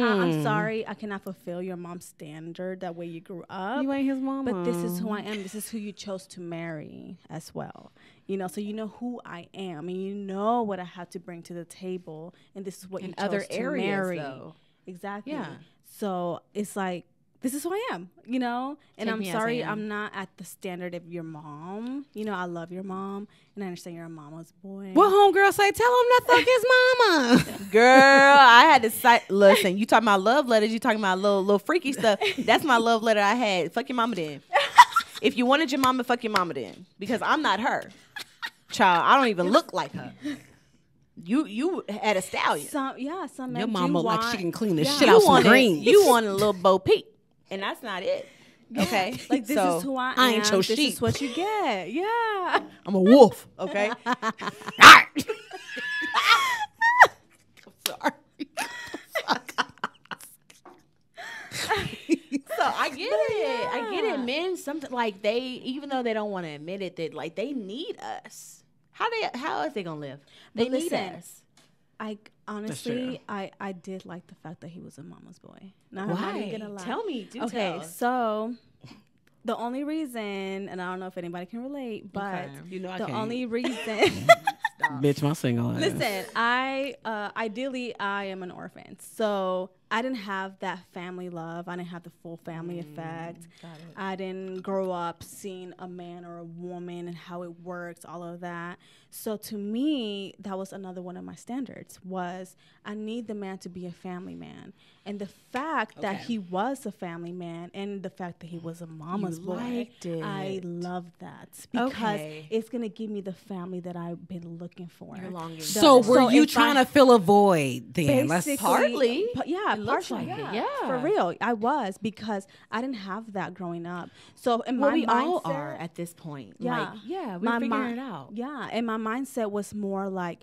I'm sorry, I cannot fulfill your mom's standard that way you grew up. You ain't his mama. But this is who I am. This is who you chose to marry as well. You know, so you know who I am, and you know what I have to bring to the table, and this is what you chose other to areas, marry. though. Exactly. Yeah. So it's like, this is who I am, you know? And Take I'm me as sorry, I am. I'm not at the standard of your mom. You know, I love your mom, and I understand you're a mama's boy. What homegirl say? Tell him to fuck his mama. Girl, I had to cite. Listen, you talking about love letters? You talking about little freaky stuff? That's my love letter I had. Fuck your mama then. If you wanted your mama, fuck your mama then, because I'm not her. Child, I don't even look like her. You had a stallion. Some men Your mama do look like want, she can clean the yeah. shit out some wanted, greens. you wanted a little Bo Peep, and that's not it. Okay, Like, this so is who I am. I ain't your this sheep. is what you get. Yeah. I'm a wolf. Okay, Sorry. so I get it. I get it. Men, something like they, even though they don't want to admit it, that like they need us. How is they gonna live? They But need listen, us. I true. honestly, I did like the fact that he was a mama's boy. No, I'm not Why? even gonna lie. Tell me. Do Okay, tell. so the only reason, and I don't know if anybody can relate, but Okay. You know I the can't. only reason. Bitch, my single ass. Listen, I ideally I am an orphan, so I didn't have that family love. I didn't have the full family effect. I didn't grow up seeing a man or a woman and how it works, all of that. So to me, that was another one of my standards. Was I need the man to be a family man, and the fact that Okay. he was a family man, and the fact that he was a mama's boy, liked it. I love that because Okay. it's gonna give me the family that I've been looking for. You're longing for. So were So you if trying I- to fill a void then? Let's Basically, Partly. yeah, It looks partially, like it, yeah, yeah. for real. I was, because I didn't have that growing up. So in Well, my we mindset, all are at this point. Yeah. Like, yeah, we're my figuring mi- it out. Yeah, and my mindset was more like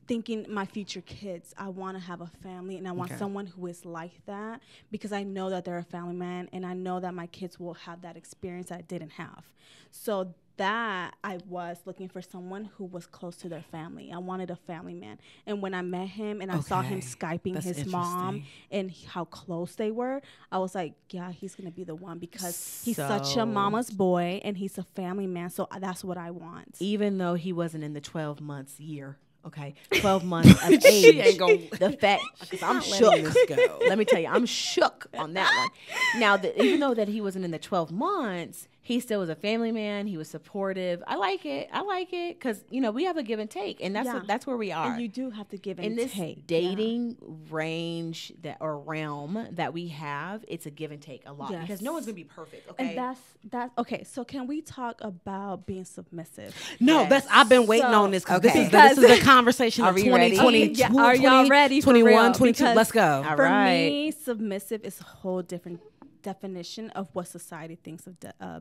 thinking my future kids. I want to have a family, and I want Okay. someone who is like that, because I know that they're a family man, and I know that my kids will have that experience that I didn't have. So that I was looking for someone who was close to their family. I wanted a family man. And when I met him and I saw him Okay. Skyping That's his mom interesting. and how close they were, I was like, yeah, he's going to be the one, because he's such a So- mama's boy and he's a family man. So that's what I want. Even though he wasn't in the 12 months year. Okay, 12 months of age. She ain't gonna- the fact, because I'm not shook. letting this go. Let me tell you, I'm shook on that one. Now, even though that he wasn't in the 12 months, he still was a family man. He was supportive. I like it. Because, we have a give and take. And that's where we are. And you do have to give and in this take. dating range or realm that we have, it's a give and take a lot. Yes. Because no one's going to be perfect, okay? And that's okay. So can we talk about being submissive? No, Yes. I've been waiting So- on this Okay. this is the conversation Are of we ready? 2020. Okay, yeah, are y'all ready for 21, real? 22. Because- Let's go. All For right. me, submissive is a whole different definition of what society thinks of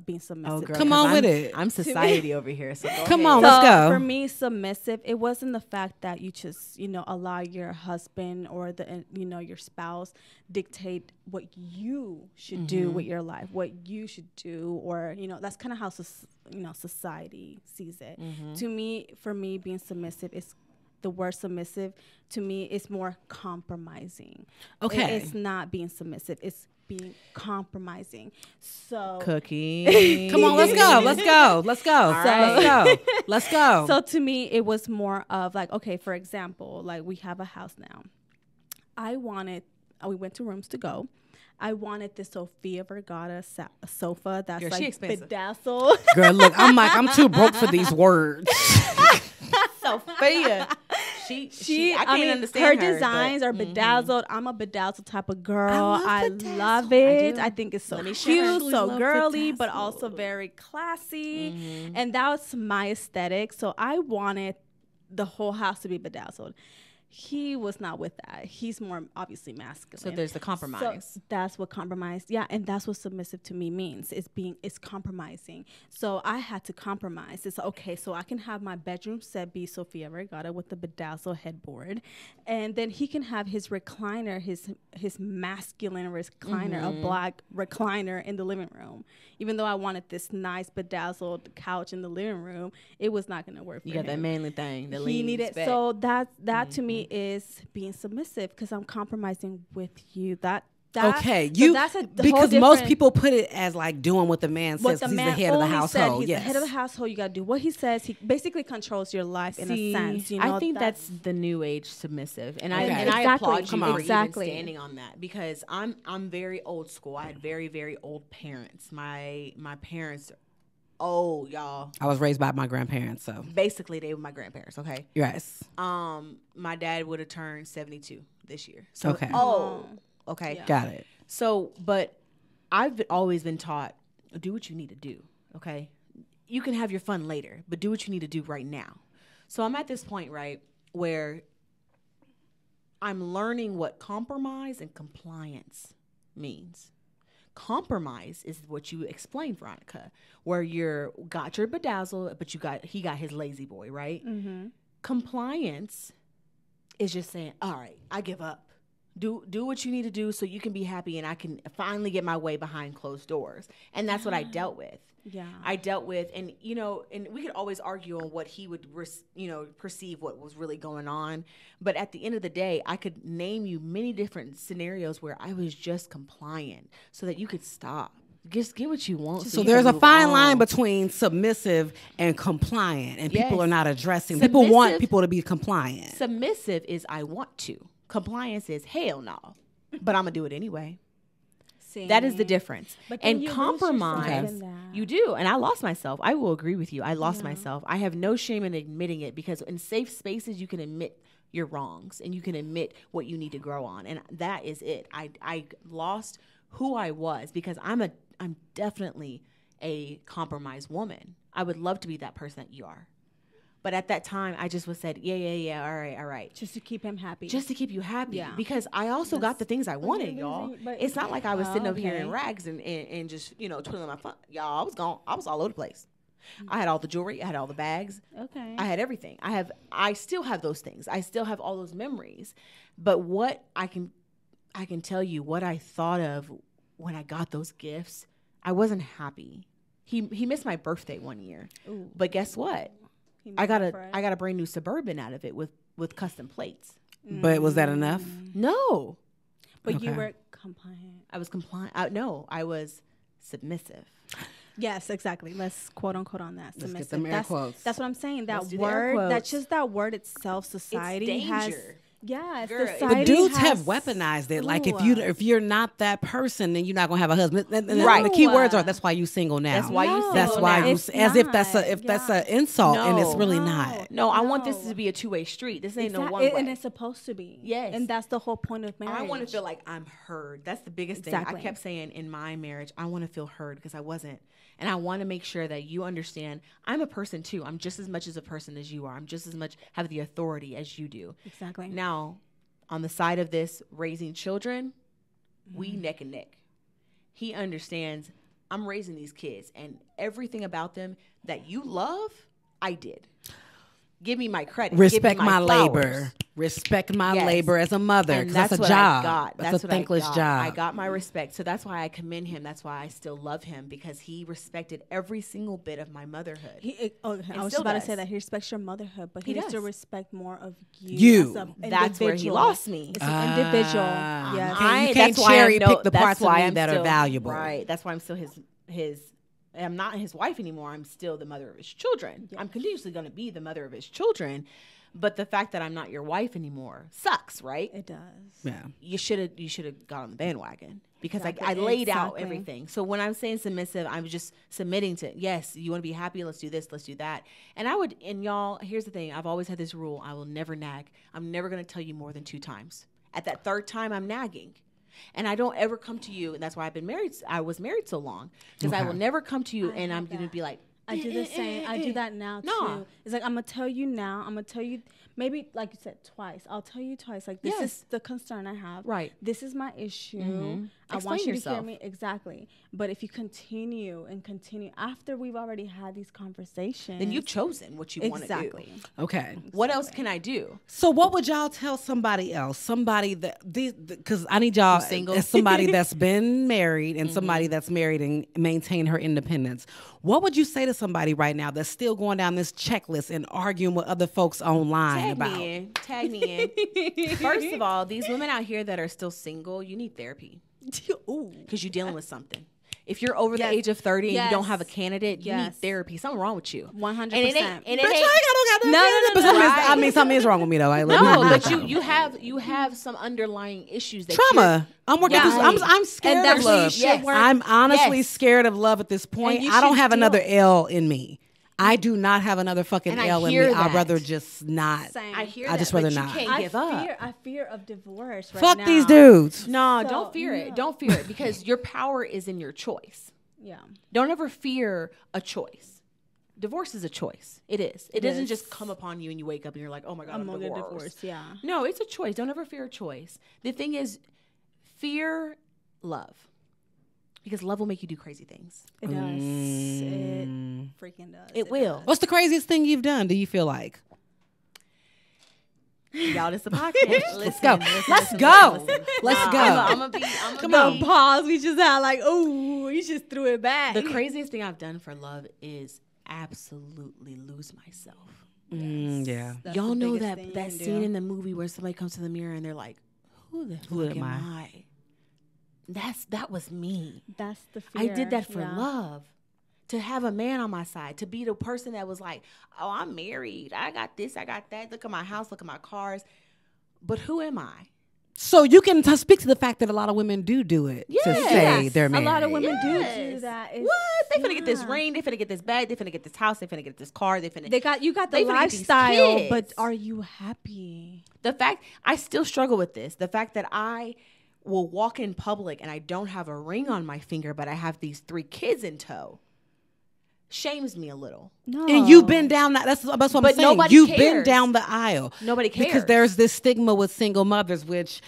being submissive. girl, Come 'cause on with I'm- it. I'm society over here. So go Come ahead. on, let's go. For me, submissive, it wasn't the fact that you just, allow your husband or your spouse dictate what you should do with your life, what you should do, or, that's kind of how, society sees it. For me, being submissive is the word submissive to me is more compromising. Okay. It's not being submissive. It's being compromising. So Cookie. Come on, let's go. Let's go. Let's go. right. Let's go. So to me, it was more of like, okay, for example, like we have a house now. We went to Rooms to Go. I wanted the Sofia Vergara sofa that's Girl, she like expensive. bedazzled. Girl, look, I'm too broke for these words. Sophia. She I can't understand her designs but- are bedazzled. I'm a bedazzled type of girl. love I bedazzled. love it. do. I think it's so Let me cute, share. so Love girly, but bedazzled. also very classy. And that's my aesthetic. So I wanted the whole house to be bedazzled. He was not with that. He's more obviously masculine. So there's the compromise. So that's what compromise, yeah, and that's what submissive to me means. It's compromising. So I had to compromise. It's okay. So I can have my bedroom set be Sofia Vergara with the bedazzled headboard, and then he can have his recliner, his masculine recliner, a black recliner in the living room. Even though I wanted this nice bedazzled couch in the living room, it was not going to work. You for got that him. manly thing. That He leans needed back. so that to me me is being submissive because I'm compromising with you. Okay, so that's a because whole most different- people put it as like doing what the man says. what the 'Cause he's man the head of the only said, household. he's Yes, the head of the household. You got to do what he says. He basically controls your life in a sense. You know, I think that's the new age submissive, and I Okay. and I Exactly. applaud you Come for on. even Exactly. standing on that because I'm very old school. I had very old parents. My parents are old, y'all. I was raised by my grandparents, so Basically, they were my grandparents. Okay. yes. My dad would have turned 72 this year. So Okay. Oh. Okay. Yeah. Got it. So, but I've always been taught, do what you need to do, okay? You can have your fun later, but do what you need to do right now. So I'm at this point, right, where I'm learning what compromise and compliance means. Compromise is what you explained, Veronica, where you're got your bedazzle, but he got his lazy boy, right? Mm-hmm. Compliance is just saying, all right, I give up. Do what you need to do so you can be happy and I can finally get my way behind closed doors. And that's what I dealt with. Yeah. I dealt with, and and we could always argue on what he would, perceive what was really going on. But at the end of the day, I could name you many different scenarios where I was just compliant so that you could stop. Just get what you want. So you there's can a move fine on. line between submissive and compliant, and people Yes. are not addressing. People want Submissive- people to be compliant. Submissive is I want to. Compliance is hell no, but I'm gonna do it anyway. See? That is the difference. But then And you lose yourself compromise, in that. you do. And I lost myself. I will agree with you. I lost myself. I have no shame in admitting it because in safe spaces, you can admit your wrongs and you can admit what you need to grow on. And that is it. I lost who I was because I'm definitely a compromised woman. I would love to be that person that you are. But at that time, I just was said, yeah, all right. Just to keep him happy. Just to keep you happy. Yeah. Because I also got the things I wanted, y'all. but- It's not like I was sitting up here in okay. rags and just, twiddling my fun. Y'all, I was gone. I was all over the place. I had all the jewelry. I had all the bags. Okay. I had everything. I still have those things. I still have all those memories. But what I can tell you what I thought of when I got those gifts, I wasn't happy. He missed my birthday one year. Ooh. But guess what? He I got made it for a brand new Suburban out of it with custom plates. But was that enough? No, But you Okay. were compliant. I was compliant. No, I was submissive. Yes, exactly. Let's quote unquote on that. Let's get Submissive. them air quotes. That's what I'm saying. That Let's do the air word, that's quotes. just that word itself. Society has. danger. Yes, Girl, society But dudes has, have weaponized it. Like Ooh. if you're not that person, then you're not gonna have a husband. And Right. The key words are that's why you single now. That's why you No, That's single why now. you It's as if that's not. that's an insult, and it's No. really No. not. No, I want this No. to be a two-way street. This ain't no Exact- one way. and it's supposed to be. Yes. and that's the whole point of marriage. I want to feel like I'm heard. That's the biggest thing. Exactly. I kept saying in my marriage, I want to feel heard because I wasn't. And I want to make sure that you understand I'm a person too. I'm just as much as a person as you are. I'm just as much have the authority as you do. exactly. Now, on the side of this, raising children, we neck and neck. He understands I'm raising these kids and everything about them that you love, I did. Give me my credit. Give me Respect my flowers. labor. Respect my Yes. labor as a mother. And 'Cause that's a what job. I got. That's a what I thankless got. job. I got my respect. So that's why I commend him. That's why I still love him because he respected every single bit of my motherhood. I was still just about to does. say that he respects your motherhood, but he He needs to does. respect more of You. as a That's where he individual. lost me. It's an individual. Ah. Yes. You can't that's why I cherry know- pick the that's parts of why me I'm that are still- valuable. Right. That's why I'm still his. I'm not his wife anymore. I'm still the mother of his children. I'm continuously going to be the mother of his children. But the fact that I'm not your wife anymore sucks, right? It does. Yeah. You should have got on the bandwagon because Exactly. I laid out Exactly. everything. So when I'm saying submissive, I'm just submitting to, yes, you want to be happy, let's do this, let's do that. And y'all, here's the thing. I've always had this rule. I will never nag. I'm never going to tell you more than 2 times. At that 3rd time, I'm nagging. And I don't ever come to you, and that's why I was married so long, because I Okay. will never come to you and I'm going to be like, I do the same. I do that now Nah. too. It's like I'm gonna tell you now. I'm gonna tell you maybe like you said twice. I'll tell you twice. Like this Yes. is the concern I have. Right. This is my issue. Mhm. I Explain want you to yourself. hear me exactly. But if you continue after we've already had these conversations, then you've chosen what you want to do. exactly. Okay. What else can I do? So what would y'all tell somebody else? Somebody that because I need y'all Who's single? as somebody that's been married and somebody that's married and maintain her independence. What would you say to somebody right now that's still going down this checklist and arguing with other folks online Tag about. me in. Tag me in. First of all, these women out here that are still single, you need therapy because you're dealing with something. If you're over the age of 30 and you don't have a candidate, you need therapy. Something wrong with you. 100%. And it ain't. But something is wrong with me though. Like, No, but you have some underlying issues that trauma. I'm working. I'm scared of love. Yes. I'm honestly scared of love at this point. I don't have another L in me. I do not have another fucking L in me. I'd rather just not. Same. I hear I just rather not. You can't give up. I fear of divorce right Fuck now. these dudes. No, don't fear it. Don't fear it because your power is in your choice. Yeah. Don't ever fear a choice. Divorce is a choice. It is. It doesn't just come upon you and you wake up and you're like, oh my God, I'm gonna get divorced. divorced. Yeah. No, it's a choice. Don't ever fear a choice. The thing is, fear love. Because love will make you do crazy things. It does. It freaking does. It will. What's the craziest thing you've done? Do you feel like? Y'all, this is a podcast. Let's go. Let's go. Let's go. I'm gonna be. Come on, pause. We just had like, oh, you just threw it back. The craziest thing I've done for love is absolutely lose myself. Yeah. That's Y'all the know biggest that thing you that can scene do. in the movie where somebody comes to the mirror and they're like, who the fuck am I? That was me. That's the fear. I did that for love. To have a man on my side, to be the person that was like, oh, I'm married. I got this, I got that. Look at my house, look at my cars. But who am I? So you can speak to the fact that a lot of women do it to say Yes. they're married. A lot of women do that. It's, What? They finna get this ring, they finna get this bag, they finna get this house, they finna get this car, you got the they finna get these lifestyle, kids. but are you happy? The fact, I still struggle with this. The fact that I will walk in public and I don't have a ring on my finger, but I have these 3 kids in tow, shames me a little. No. And you've been down that. That's what I'm But saying. nobody You've been cares. down the aisle. Nobody cares. Because there's this stigma with single mothers, which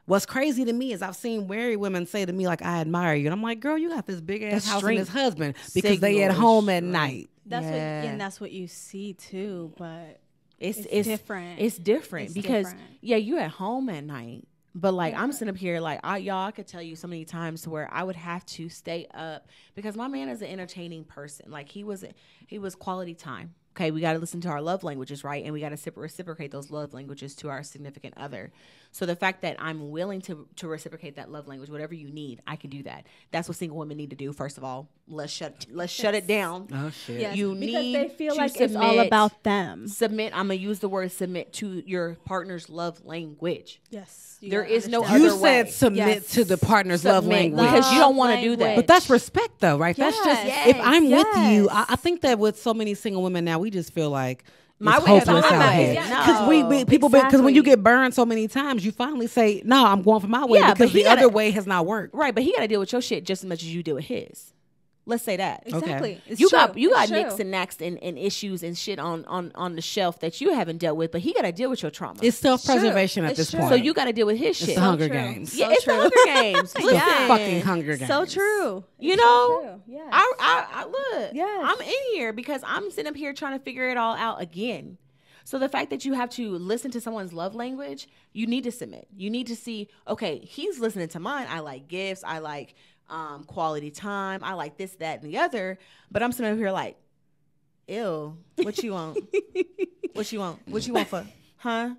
what's crazy to me is I've seen married women say to me, like, I admire you. And I'm like, girl, you got this big ass That's house strength. and this husband because they at Signal home at strength. night. That's what you see too, but It's different. It's different It's because different. you're at home at night. But like I'm sitting up here like I could tell you so many times to where I would have to stay up because my man is an entertaining person. Like he was quality time. Okay, we got to listen to our love languages, right? And we got to reciprocate those love languages to our significant other. So the fact that I'm willing to reciprocate that love language, whatever you need, I can do that. That's what single women need to do. First of all, let's shut it down. Oh shit. yes, You because need they feel to like it's all submit. about them. Submit. I'm gonna use the word submit to your partner's love language. Yes, There is no You other said way. submit Yes. to the partner's love Submit, language. because you don't want to do that. But that's respect, though, right? That's just Yes. if I'm with you. Yes. I think that with so many single women now, we just feel like My it's way is hopeless my out way. here. Yeah. Because No, because when you exactly. get burned so many times, you finally say, "No, I'm going for my way," Yeah, but because he the other gotta- way has not worked. Right, but he got to deal with your shit just as much as you deal with his. Let's say that. Exactly. It's You true. got It's nicks true. and knacks and issues and shit on the shelf that you haven't dealt with, but he got to deal with your trauma. It's self-preservation at It's this true. point. So you got to deal with his it's shit. the Hunger true. Games. Yeah, So it's true. the Hunger Games. The Listen, fucking Hunger Games. So true. You It's know, so true. Yes. I look. Yes. I'm in here because I'm sitting up here trying to figure it all out again. So the fact that you have to listen to someone's love language, you need to submit. You need to see, okay, he's listening to mine. I like gifts. I like quality time. I like this, that, and the other. But I'm sitting up here like, ew, what you want? What you want? What you want for? Huh?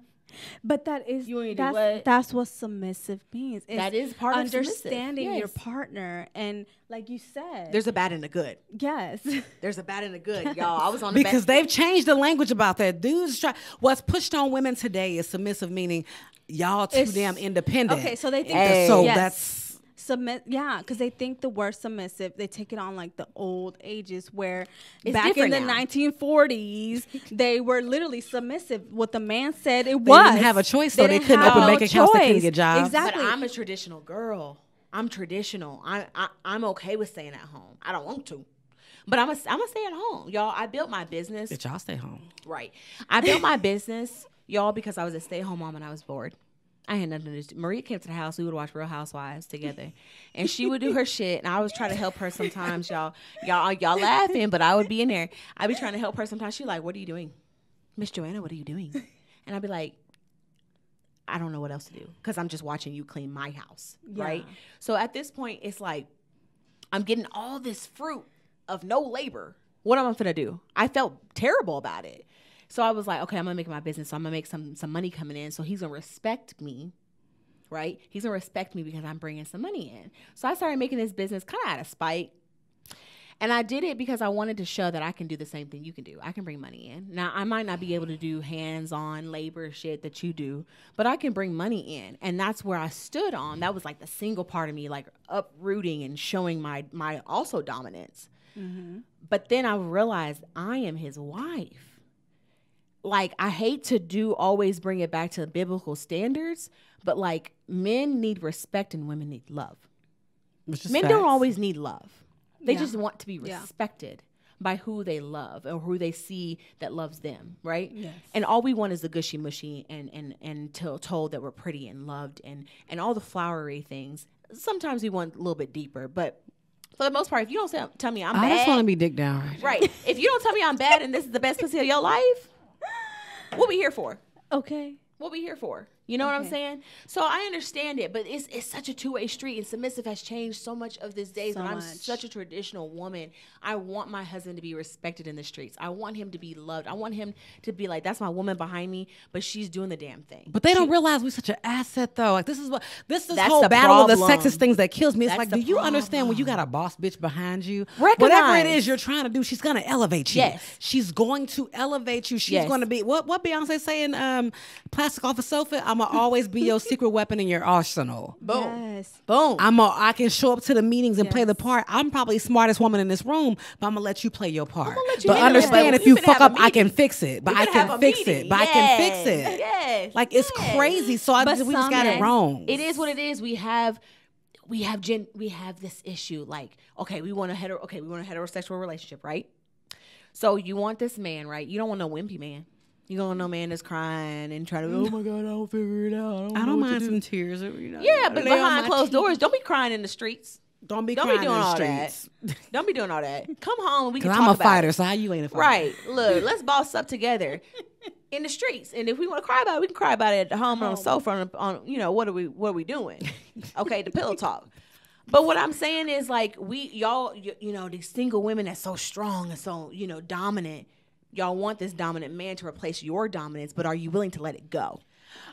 But that is You want me to do what? that's what submissive means. It's That is part of understanding submissive. your Yes. partner, and like you said, There's a bad and a good. yes, There's a bad and a good, y'all. I was on the Because they've changed the language about that. Dudes try. What's pushed on women today is submissive, meaning y'all too It's- damn independent. okay. So they think Hey. So yes. that's submit, yeah, because they think the word submissive, they take it on like the old ages where It's back in different the now. 1940s they were literally submissive. What the man said, it They was. didn't have a choice, so they couldn't have open bank accounts, they couldn't choice. get jobs. Exactly. But I'm a traditional girl. I'm traditional. I'm okay with staying at home. I don't want to, but I'm a stay at home, y'all. I built my business. Bitch, y'all stay home. Right. I built my business, y'all, because I was a stay-at-home mom and I was bored. I had nothing to do. Maria came to the house. We would watch Real Housewives together, and she would do her shit, and I was trying to help her sometimes, y'all laughing, but I would be in there. I'd be trying to help her sometimes. She's like, "What are you doing, Miss Joanna? What are you doing?" And I'd be like, "I don't know what else to do because I'm just watching you clean my house, right?" So at this point, it's like I'm getting all this fruit of no labor. What am I gonna do? I felt terrible about it. So I was like, okay, I'm gonna make it my business. So I'm gonna make some money coming in. So he's gonna respect me, right? He's gonna respect me because I'm bringing some money in. So I started making this business kind of out of spite. And I did it because I wanted to show that I can do the same thing you can do. I can bring money in. Now, I might not be able to do hands-on labor shit that you do, but I can bring money in. And that's where I stood on. That was like the single part of me, like uprooting and showing my also dominance. Mm-hmm. But then I realized I am his wife. Like, I hate to always bring it back to biblical standards, but like, men need respect and women need love. Men don't always need love. They just want to be respected by who they love or who they see that loves them, right? Yes. And all we want is the gushy mushy and told that we're pretty and loved and all the flowery things. Sometimes we want a little bit deeper, but for the most part, if you don't tell me I'm bad. I just want to be dick down. Right. If you don't tell me I'm bad and this is the best pussy of your life, what we here for? Okay. What we here for? You know what I'm saying? So I understand it, but it's such a two-way street, and submissive has changed so much of this days. So I'm such a traditional woman. I want my husband to be respected in the streets. I want him to be loved. I want him to be like, that's my woman behind me, but she's doing the damn thing. But they don't realize we're such an asset, though. Like this whole battle of the sexist things that kills me. It's like, do you understand when you got a boss bitch behind you? Whatever it is you're trying to do, she's gonna elevate you. Yes, she's going to elevate you. She's going to be what Beyonce saying? Plastic off a sofa. I'm gonna always be your secret weapon in your arsenal. Boom. Yes. Boom. I can show up to the meetings and play the part. I'm probably the smartest woman in this room, but I'm gonna let you play your part. But understand, if you fuck up, I can fix it. But I can fix it. But I can fix it. Yes. Like it's crazy. So we just got it wrong. It is what it is. We have this issue. Like, okay, we want a heterosexual relationship, right? So you want this man, right? You don't want no wimpy man. You don't want no man that's crying and trying to, oh my God, I don't figure it out. I don't mind some tears. Yeah, but behind closed doors, don't be crying in the streets. Don't be doing all that. Don't be doing all that. Come home and we can talk about it. 'Cause I'm a fighter, it. so how you ain't a fighter? Right. Look, let's boss up together in the streets. And if we want to cry about it, we can cry about it at home on the sofa on what are we doing? Okay, the pillow talk. But what I'm saying is like these single women that's so strong and so, dominant. Y'all want this dominant man to replace your dominance, but are you willing to let it go?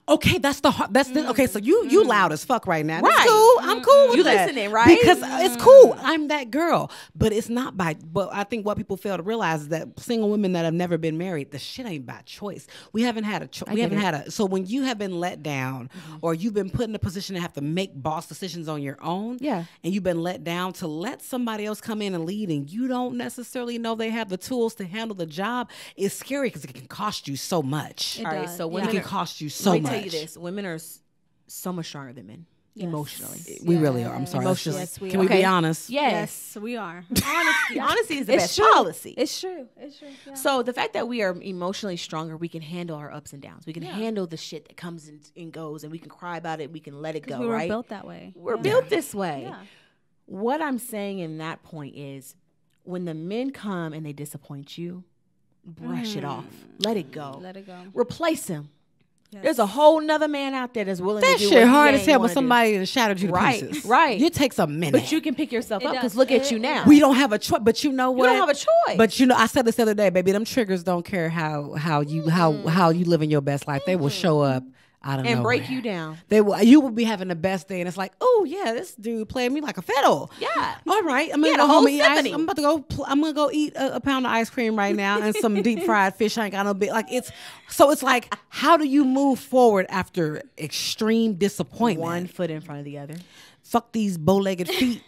Okay, okay. So you loud as fuck right now. Right. That's cool. I'm cool with you that. Listening, right? Because it's cool. I'm that girl. But it's not by. But I think what people fail to realize is that single women that have never been married, the shit ain't by choice. We haven't had a choice. So when you have been let down, or you've been put in a position to have to make boss decisions on your own, and you've been let down to let somebody else come in and lead, and you don't necessarily know they have the tools to handle the job, it's scary because it can cost you so much. All right, so women can cost you so much. Let me tell you this: women are so much stronger than men. Yes. Emotionally, we really are. I'm sorry. Emotionally, can we be honest? Yes, we are. Honesty is the best policy. It's true. Yeah. So the fact that we are emotionally stronger, we can handle our ups and downs. We can handle the shit that comes and goes, and we can cry about it. We can let it go. We were right? built that way. We're built this way. Yeah. What I'm saying in that point is, when the men come and they disappoint you, brush it off. Let it go. Replace him. Yes. There's a whole nother man out there that's willing to do that shit hard as hell with somebody that shattered you to pieces. Right. It takes a minute. But you can pick yourself up because look at you now. We don't have a choice. But you know what? You don't have a choice. But I said this the other day, baby. Them triggers don't care how you living your best life. They will show up out of nowhere. Break you down. You will be having the best day, and it's like, oh yeah, this dude played me like a fiddle. Yeah. All right, I'm gonna go home and eat ice. I'm gonna go eat a pound of ice cream right now and some deep fried fish. I ain't got no bit. Like it's like, how do you move forward after extreme disappointment? One foot in front of the other. Fuck these bow-legged feet.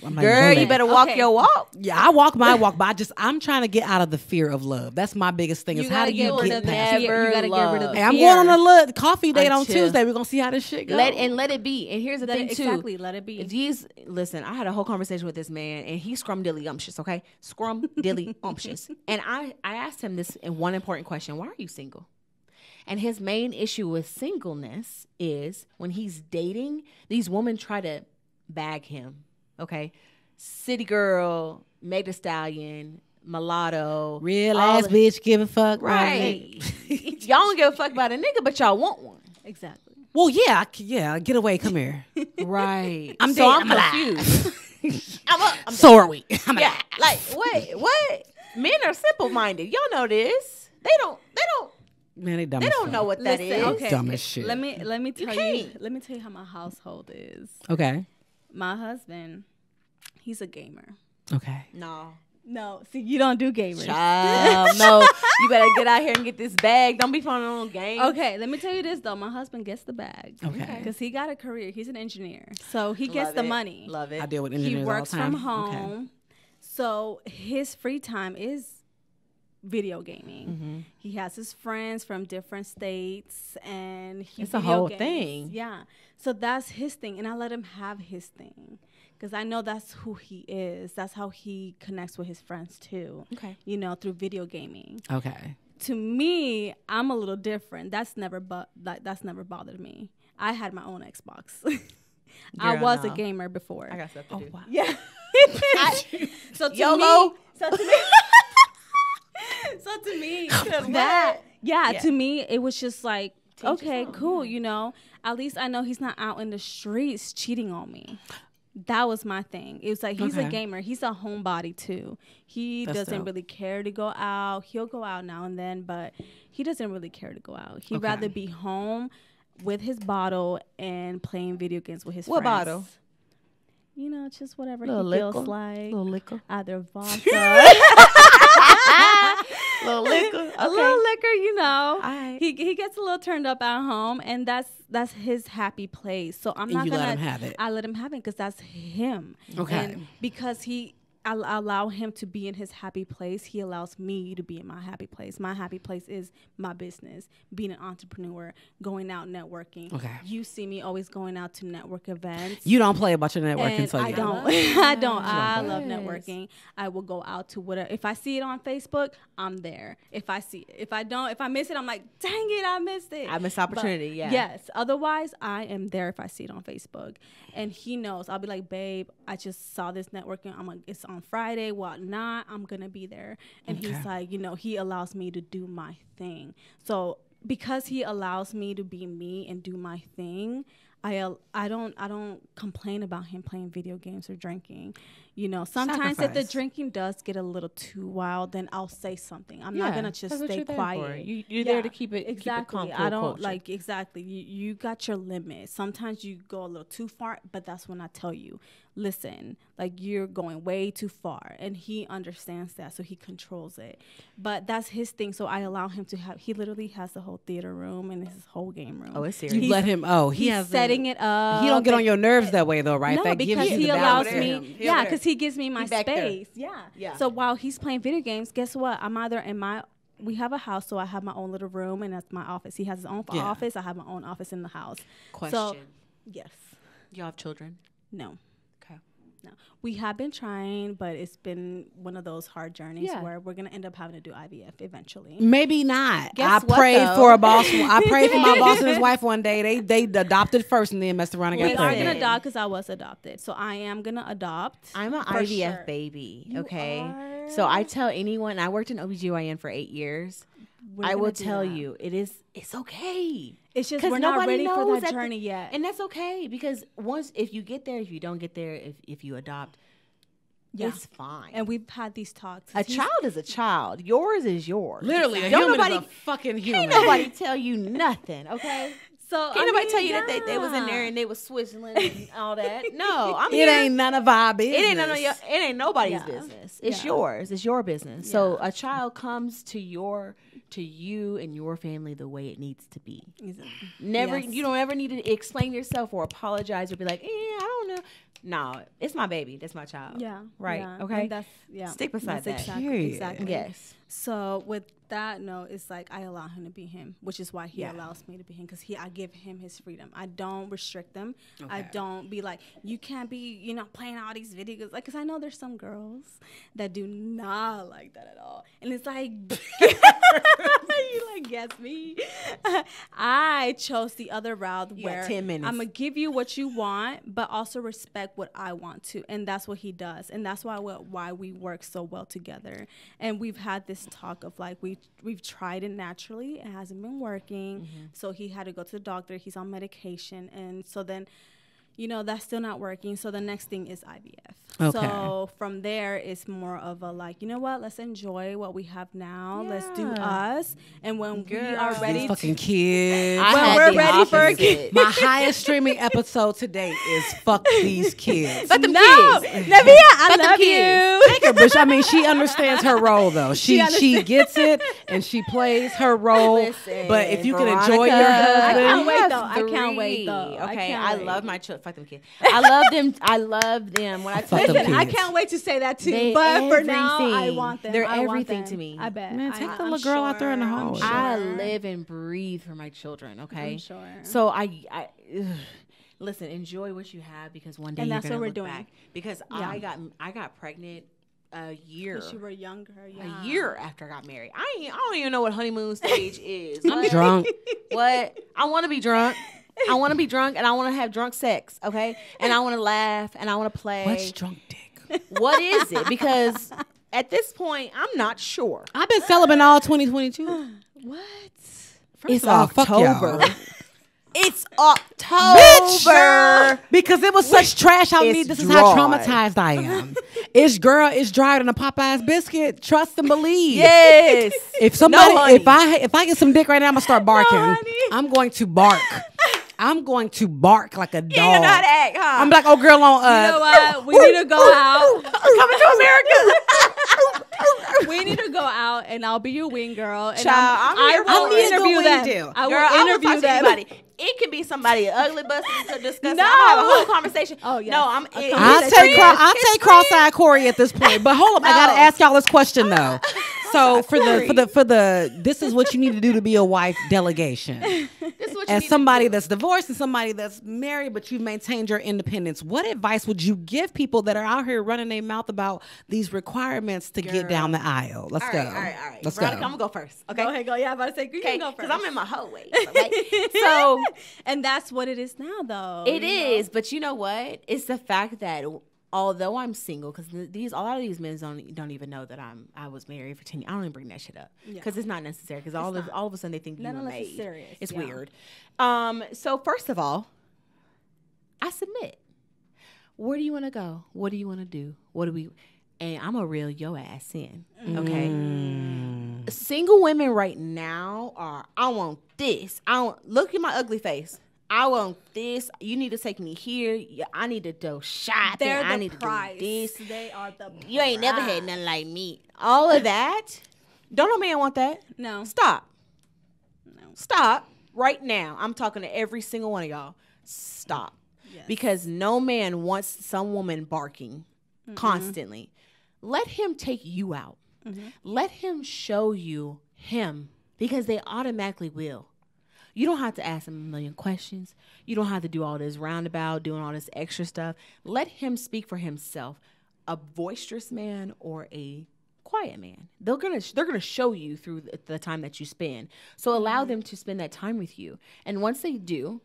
Girl, you better walk your walk. Yeah, I walk my walk, but I'm trying to get out of the fear of love. That's my biggest thing. Is how do you get past it? You gotta get rid of the fear. I'm going on a little coffee date on Tuesday. We're gonna see how this shit goes. Let it be. And here's the thing too. Exactly, let it be. Listen, I had a whole conversation with this man, and he's scrum-dilly-umptious. Okay, scrum-dilly-umptious. And I asked him this one important question: why are you single? And his main issue with singleness is when he's dating, these women try to bag him. Okay, city girl, Meg Thee Stallion, mulatto, real ass bitch, give a fuck, right? Y'all don't give a fuck about a nigga, but y'all want one. Exactly. Well, yeah, get away, come here. Right. I'm confused. So are we. Like what? Men are simple minded. Y'all know this. Man, they dumb They as don't fuck. know what that Listen, is. okay. Dumb as shit. Let me tell you. can't. Let me tell you how my household is. Okay. My husband, he's a gamer. Okay. No. No, see, you don't do gamers. Child, no. You better get out here and get this bag. Don't be playing on games. Okay, let me tell you this though. My husband gets the bag. Okay. Because he got a career. He's an engineer, so he gets Love the it. money. Love it. I deal with He engineers works all the time. from home, Okay. so his free time is video gaming. Mm-hmm. He has his friends from different states, and he It's a video whole games. thing. Yeah, so that's his thing, and I let him have his thing because I know that's who he is. That's how he connects with his friends too. Okay. You know, through video gaming. Okay. To me, I'm a little different. That's never bothered me. I had my own Xbox. I Girl, was a no. gamer before. I got stuff to do. Wow. Yeah. So to YOLO. me, so to me, that Yeah. to me, it was just like, Teach his okay, own, cool. You know, at least I know he's not out in the streets cheating on me. That was my thing. It was like he's a Okay. gamer. He's a homebody too. He That's doesn't dope. really care to go out. He'll go out now and then, but he doesn't really care to go out. He'd Okay. rather be home with his bottle and playing video games with his What friends. bottle? You know, just whatever Little he feels liquor? like. Little liquor. Either vodka, Little liquor. a little liquor, you know. Alright. He gets a little turned up at home, and that's his happy place. So I'm And not you gonna let him have it. I let him have it because that's him. Okay. And because I allow him to be in his happy place, he allows me to be in my happy place. My happy place is my business, being an entrepreneur, going out networking. Okay. You see me always going out to network events. You don't play a bunch of networking, And so I yeah. don't. Yes. I don't. I love Yes. networking. I will go out to whatever. If I see it on Facebook, I'm there. If I see it. If I don't, if I miss it, I'm like, dang it, I missed it. I missed opportunity, But yeah. Yes. Otherwise, I am there if I see it on Facebook. And he knows. I'll be like, babe, I just saw this networking. I'm like, it's on Friday. What not? I'm gonna be there. And Okay. he's like, you know, he allows me to do my thing. So because he allows me to be me and do my thing, I don't complain about him playing video games or drinking. You know, sometimes if the Sacrifice. drinking does get a little too wild, then I'll say something. I'm not Yeah, gonna just that's what stay you're there quiet. for. You're there to Yeah, keep it exactly. calm, cool I don't culture. like exactly. You got your limits. Sometimes you go a little too far, but that's when I tell you, listen, like you're going way too far, and he understands that, so he controls it. But that's his thing, so I allow him to have. He literally has the whole theater room and his whole game room. Oh, it's serious. You let him. Oh, he He's has setting it up. He don't get on and- your nerves that way though, right? No, that because gives you he the allows balance. me. Him. He Yeah, over there. because he gives me my He back there. space. Yeah. Yeah. So while he's playing video games, guess what? I'm either in my. We have a house, so I have my own little room, and that's my office. He has his own Yeah. office. I have my own office in the house. Question. So, yes. Y'all have children? No. Okay. No. We have been trying, but it's been one of those hard journeys Yeah. where we're gonna end up having to do IVF eventually. Maybe not. Guess I what, prayed though? for a boss. I prayed for my boss and his wife one day. They adopted first and then messed around and We got are pregnant. gonna adopt because I was adopted, so I am gonna adopt. I'm an For IVF sure. baby, You okay? are? So I tell anyone, I worked in OBGYN for 8 years. We're I gonna will do tell that. you, it's okay. It's just 'Cause we're not nobody ready for knows that at the- journey yet. And that's okay because once, if you get there, if you don't get there, if you adopt, Yeah. it's fine. And we've had these talks. A child is a child. Yours is yours. Literally, a Don't human nobody, is a fucking human. Can't nobody tell you nothing, okay? So Can't nobody tell you that they was in there and they was Switzerland and all that. No, I'm It here. ain't none of our business. It ain't none of your. It ain't nobody's Yeah. business. It's Yeah. yours. It's your business. So Yeah. a child comes to you and your family the way it needs to be. Never. Yes. You don't ever need to explain yourself or apologize or be like, I don't know. No, it's my baby. That's my child. Yeah. Right. Yeah. Okay. And that's Stick beside that's that. Exactly. Period. Exactly. Yes. So with that note, it's like I allow him to be him, which is why he Yeah. allows me to be him because I give him his freedom. I don't restrict them. I Okay. don't be like you can't be playing all these video games like because I know there's some girls that do not like that at all, and it's like you like guess me. I chose the other route You got where 10 minutes. I'm gonna give you what you want, but also respect what I want to, and that's what he does, and that's why we work so well together. And we've had this talk of like we've tried it naturally, it hasn't been working, so he had to go to the doctor. He's on medication, and so then that's still not working. So the next thing is IVF. Okay. So from there, it's more of a like, you know what? Let's enjoy what we have now. Let's do us. And when we are ready These to fucking kids. I When had we're the ready for a opposite. kid. My highest streaming episode to date is "Fuck These Kids." But them no, kids. Navia, I But them love kids. you. Take her, bitch. I mean, she understands her role though. She understands. gets it and she plays her role. Listen, But if you can Veronica, enjoy your I can't husband, wait, though. have I can't wait, three. though. I Okay, can't I wait. love my children. Fuck them kids. I love them. I love them. When I tell Fuck them you, Listen, I kids. can't wait to say that too. They But for now, I everything. want them. They're I want everything them. to me. I bet. Man, take the I'm little girl out there in the sure, hallway. I'm I sure. live and breathe for my children. Okay, I'm sure. So I listen. Enjoy what you have because one day And you're that's gonna what we're look doing. back. Because Yeah. I got pregnant a year. Because you were younger. Yeah. A year after I got married. I don't even know what honeymoon stage is. I'm What? drunk. What? I want to be drunk. I want to be drunk and I want to have drunk sex, okay? And I want to laugh and I want to play. What's drunk dick? What is it? Because at this point, I'm not sure. I've been celibate all 2022. What? First It's of all, fuck October. y'all. It's October. Because it was such trash out It's me. This is how dry. traumatized I am. It's drier than a Popeye's biscuit. Trust and believe. Yes. If somebody, No, honey. if I get some dick right now, I'm gonna start barking. honey. I'm going to bark. I'm going to bark like a dog. You know how to act, huh? I'm like, oh girl, on You know what? We need to go out. coming to America. We need to go out, and I'll be your wing girl. And Child, I'm here I will for it. interview Go them. wing deal. I will Girl, I will interview talk to them. anybody. It can be somebody ugly, busted, disgusting. No. I'm gonna have a whole conversation. Oh, yes. No, I'm. A I'll It's take friends. I'll take cross-eyed Corey at this point. But hold up, I gotta No. ask y'all this question though. So for the this is what you need to do to be a wife delegation. This is what you As need somebody to do. that's divorced and somebody that's married, but you've maintained your independence, what advice would you give people that are out here running their mouth about these requirements to get down the aisle? Let's All go. right, all right. Let's Veronica, go. I'm gonna go first. Okay. Go ahead, go. Yeah, I'm about to say, you Okay, can go first. because I'm in my whole way. Okay? So And that's what it is now, though. it you is, know? but you know what? It's the fact that although I'm single, because a lot of these men don't even know that I was married for 10 years. I don't even bring that shit up because it's not necessary. Because all of a sudden they think you Not were unless made. it's serious, It's yeah. weird. So first of all, I submit. Where do you want to go? What do you want to do? What do we? And I'm gonna reel your ass in. Okay. Single women right now are. I want this. I want. Look at my ugly face. I want this. You need to take me here. Yeah, I need to do shopping. They're I the need price. to do this. They are the You ain't never had price. nothing like me. All of that. Don't no man want that. No. Stop. No. Stop right now. I'm talking to every single one of y'all. Stop. Yes. Because no man wants some woman barking constantly. Let him take you out. Let him show you him because they automatically will. You don't have to ask him a million questions. You don't have to do all this roundabout, doing all this extra stuff. Let him speak for himself. A boisterous man or a quiet man. They're gonna show you through the time that you spend. So allow them to spend that time with you. And once they do,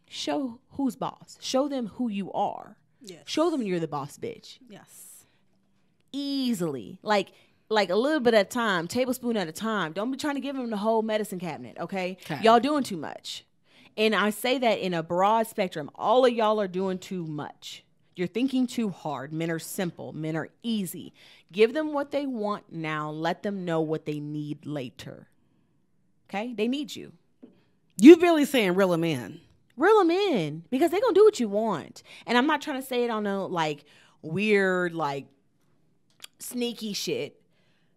show who's boss. Show them who you are. Yes. Show them you're the boss bitch. Yes. Easily. Like a little bit at a time, tablespoon at a time. Don't be trying to give them the whole medicine cabinet, okay? Y'all doing too much. And I say that in a broad spectrum. All of y'all are doing too much. You're thinking too hard. Men are simple. Men are easy. Give them what they want now. Let them know what they need later. Okay? They need you. You really saying reel them in. Reel them in because they're going to do what you want. And I'm not trying to say it on no like weird, like sneaky shit.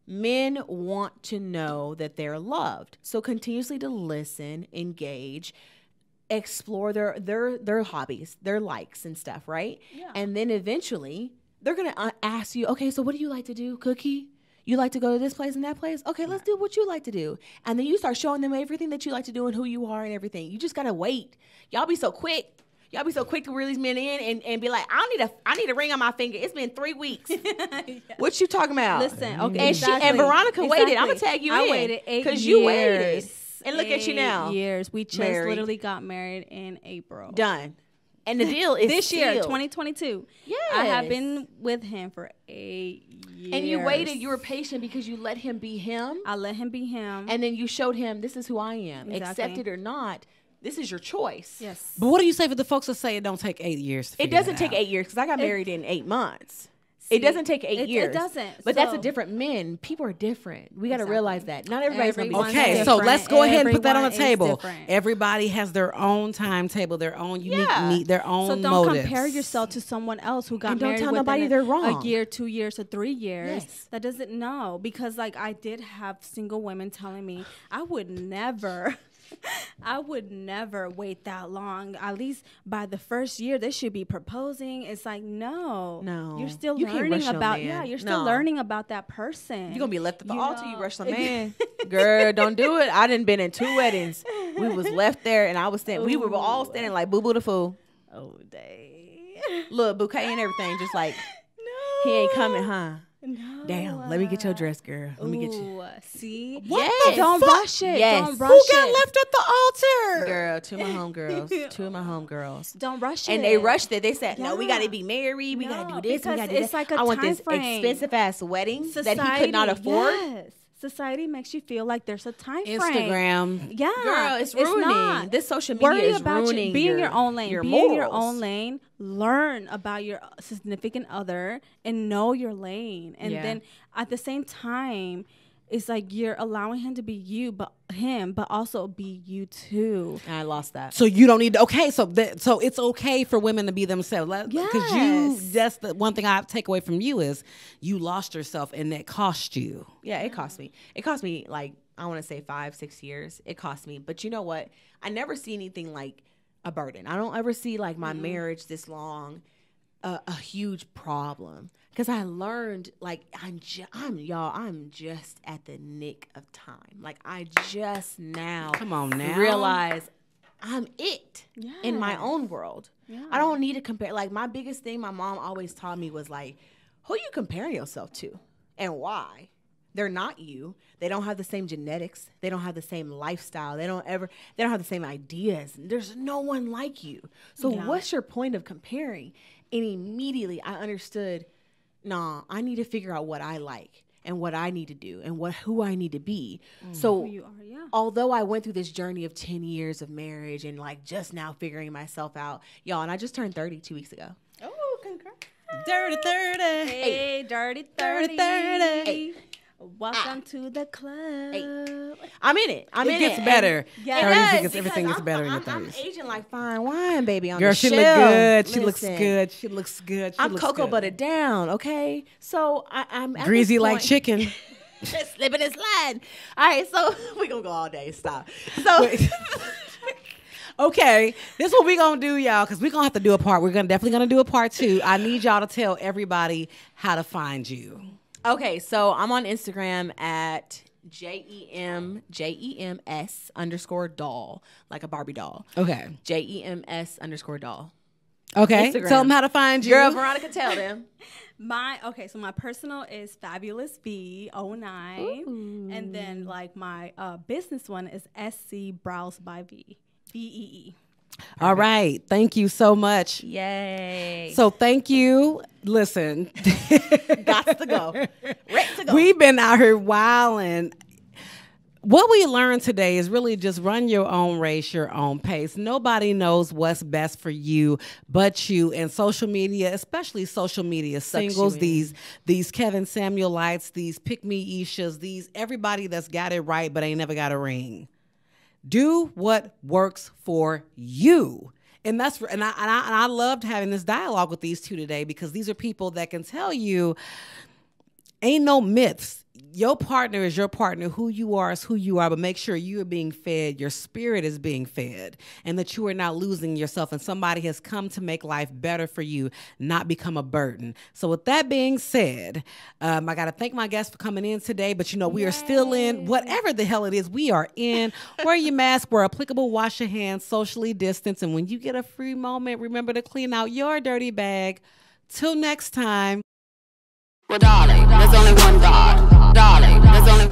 Men want to know that they're loved. So continuously to listen, engage, explore their hobbies, their likes and stuff, right? Yeah. And then eventually they're going to ask you, okay, so what do you like to do, Cookie? You like to go to this place and that place? Okay, let's do what you like to do. And then you start showing them everything that you like to do and who you are and everything. You just got to wait. Y'all be so quick. Y'all be so quick to reel these men in and be like, I need a ring on my finger. It's been 3 weeks. What you talking about? Listen, okay. And exactly. and Veronica waited. I'm gonna Exactly. tag you I in. waited 8 years. You waited. And look at you now. 8 years. We just Married. literally got married in April. Done. And the deal is This year, sealed. 2022. Yes. I have been with him for 8 years. And you waited. You were patient because you let him be him. I let him be him. And then you showed him, this is who I am. Exactly. Accept it or not. This is your choice. Yes. But what do you say for the folks that say it don't take 8 years to It figure doesn't that take out? 8 years because I got married in 8 months. See, It doesn't take 8 years. It doesn't. But that's a So- different men. People are different. We got to Exactly. realize that. Not everybody's going to be Everyone's the Okay, same. so different. let's go ahead and put that on the Everyone is table. different. Everybody has their own timetable, their own unique Yeah. need, their own So don't motives. compare yourself to someone else who got And don't married tell within nobody they're wrong. a year, 2 years, or 3 years. Yes. That doesn't know, because like I did have single women telling me I would never. I would never wait that long. At least by the first year, they should be proposing. It's like, no, No. you're still You can't learning rush no about. man. Yeah, you're still No. learning about that person. You're going to be left at the You altar. You know? rush the man. Girl, don't do it. I done been in 2 weddings. We was left there and I was standing. We were all standing like Boo Boo the Fool. Oh, dang. Little bouquet and everything. Just like, No. he ain't coming, huh? No. Damn, let me get your dress, girl. Let me get you. Ooh, see? What Yes. the Don't fuck? rush it. Yes. Don't rush Who it. got left at the altar? Girl, 2 of my homegirls. 2 of my homegirls. Don't rush it. And they rushed it. They said, no, we Yeah. got to be married. We got to No, do this. We because got to do it's that. like a I want this time frame. expensive ass wedding that he could not afford. Yes. Society makes you feel like there's a time frame. Instagram. Yeah. Girl, it's ruining. not. This social media Worry is about ruining being your own lane. your Be in your morals. own lane. Learn about your significant other and know your lane. And Yeah. then at the same time, it's like you're allowing him to be you, but also be you too. And I lost that. So you don't need to. Okay, so so it's okay for women to be themselves. Because Yes. that's the one thing I take away from you is you lost yourself and that cost you. Yeah, it cost me. It cost me like, I want to say 5-6 years. It cost me. But you know what? I never see anything like a burden. I don't ever see like my marriage this long a huge problem. Because I learned like I'm just at the nick of time. Like I just now Come on now. realize I'm it in my Yes. own world. Yeah. I don't need to compare. Like my biggest thing my mom always taught me was like, who you comparing yourself to and why? They're not you. They don't have the same genetics. They don't have the same lifestyle. They don't have the same ideas. There's no one like you. So Yeah. what's your point of comparing? And immediately I understood, nah, I need to figure out what I like and what I need to do and who I need to be. So Who you are, yeah. although I went through this journey of 10 years of marriage and like just now figuring myself out, y'all, and I just turned 30 2 weeks ago. Oh, congrats. Dirty 30. Hey, dirty 30. 30. Hey. Welcome to the club. I'm in it. I'm It in gets it. better. And- Yeah. It 30s, does, because everything because gets better in your I'm 30s. aging like fine wine, baby. On Girl, the she shelf. look good. She looks Listen, good. She looks good. She I'm looks cocoa good. buttered down, okay? So I'm at Greasy this like point- chicken. Just slipping and sliding. All right, so we gonna go all day. Stop. So Okay, this is what we gonna do, y'all, because we're gonna have to do a part. We're definitely gonna do a part 2. I need y'all to tell everybody how to find you. okay, so I'm on Instagram at JEMS_doll, like a Barbie doll. Okay. JEMS_doll. Okay. Instagram. Tell them how to find you. Girl, Veronica, tell them. So my personal is Fabulous B09, and then like my business one is SC Browse by V, BEE. All right. Thank you so much. Yay. So thank you. Listen, Got to go. Ready to go. we've been out here wilding. What we learned today is really just run your own race, your own pace. Nobody knows what's best for you but you. And social media, especially social media singles, you in. these Kevin Samuelites, these Pick Me Ishas, these everybody that's got it right but ain't never got a ring. Do what works for you. And I loved having this dialogue with these two today because these are people that can tell you ain't no myths. Your partner is your partner. Who you are is who you are, but make sure you are being fed, your spirit is being fed, and that you are not losing yourself. And somebody has come to make life better for you, not become a burden. So with that being said, I got to thank my guests for coming in today, but we are still in whatever the hell it is we are in. Wear your mask, where applicable, wash your hands, socially distance. And when you get a free moment, remember to clean out your dirty bag. Till next time. Well, darling, there's only one God. Darling, there's only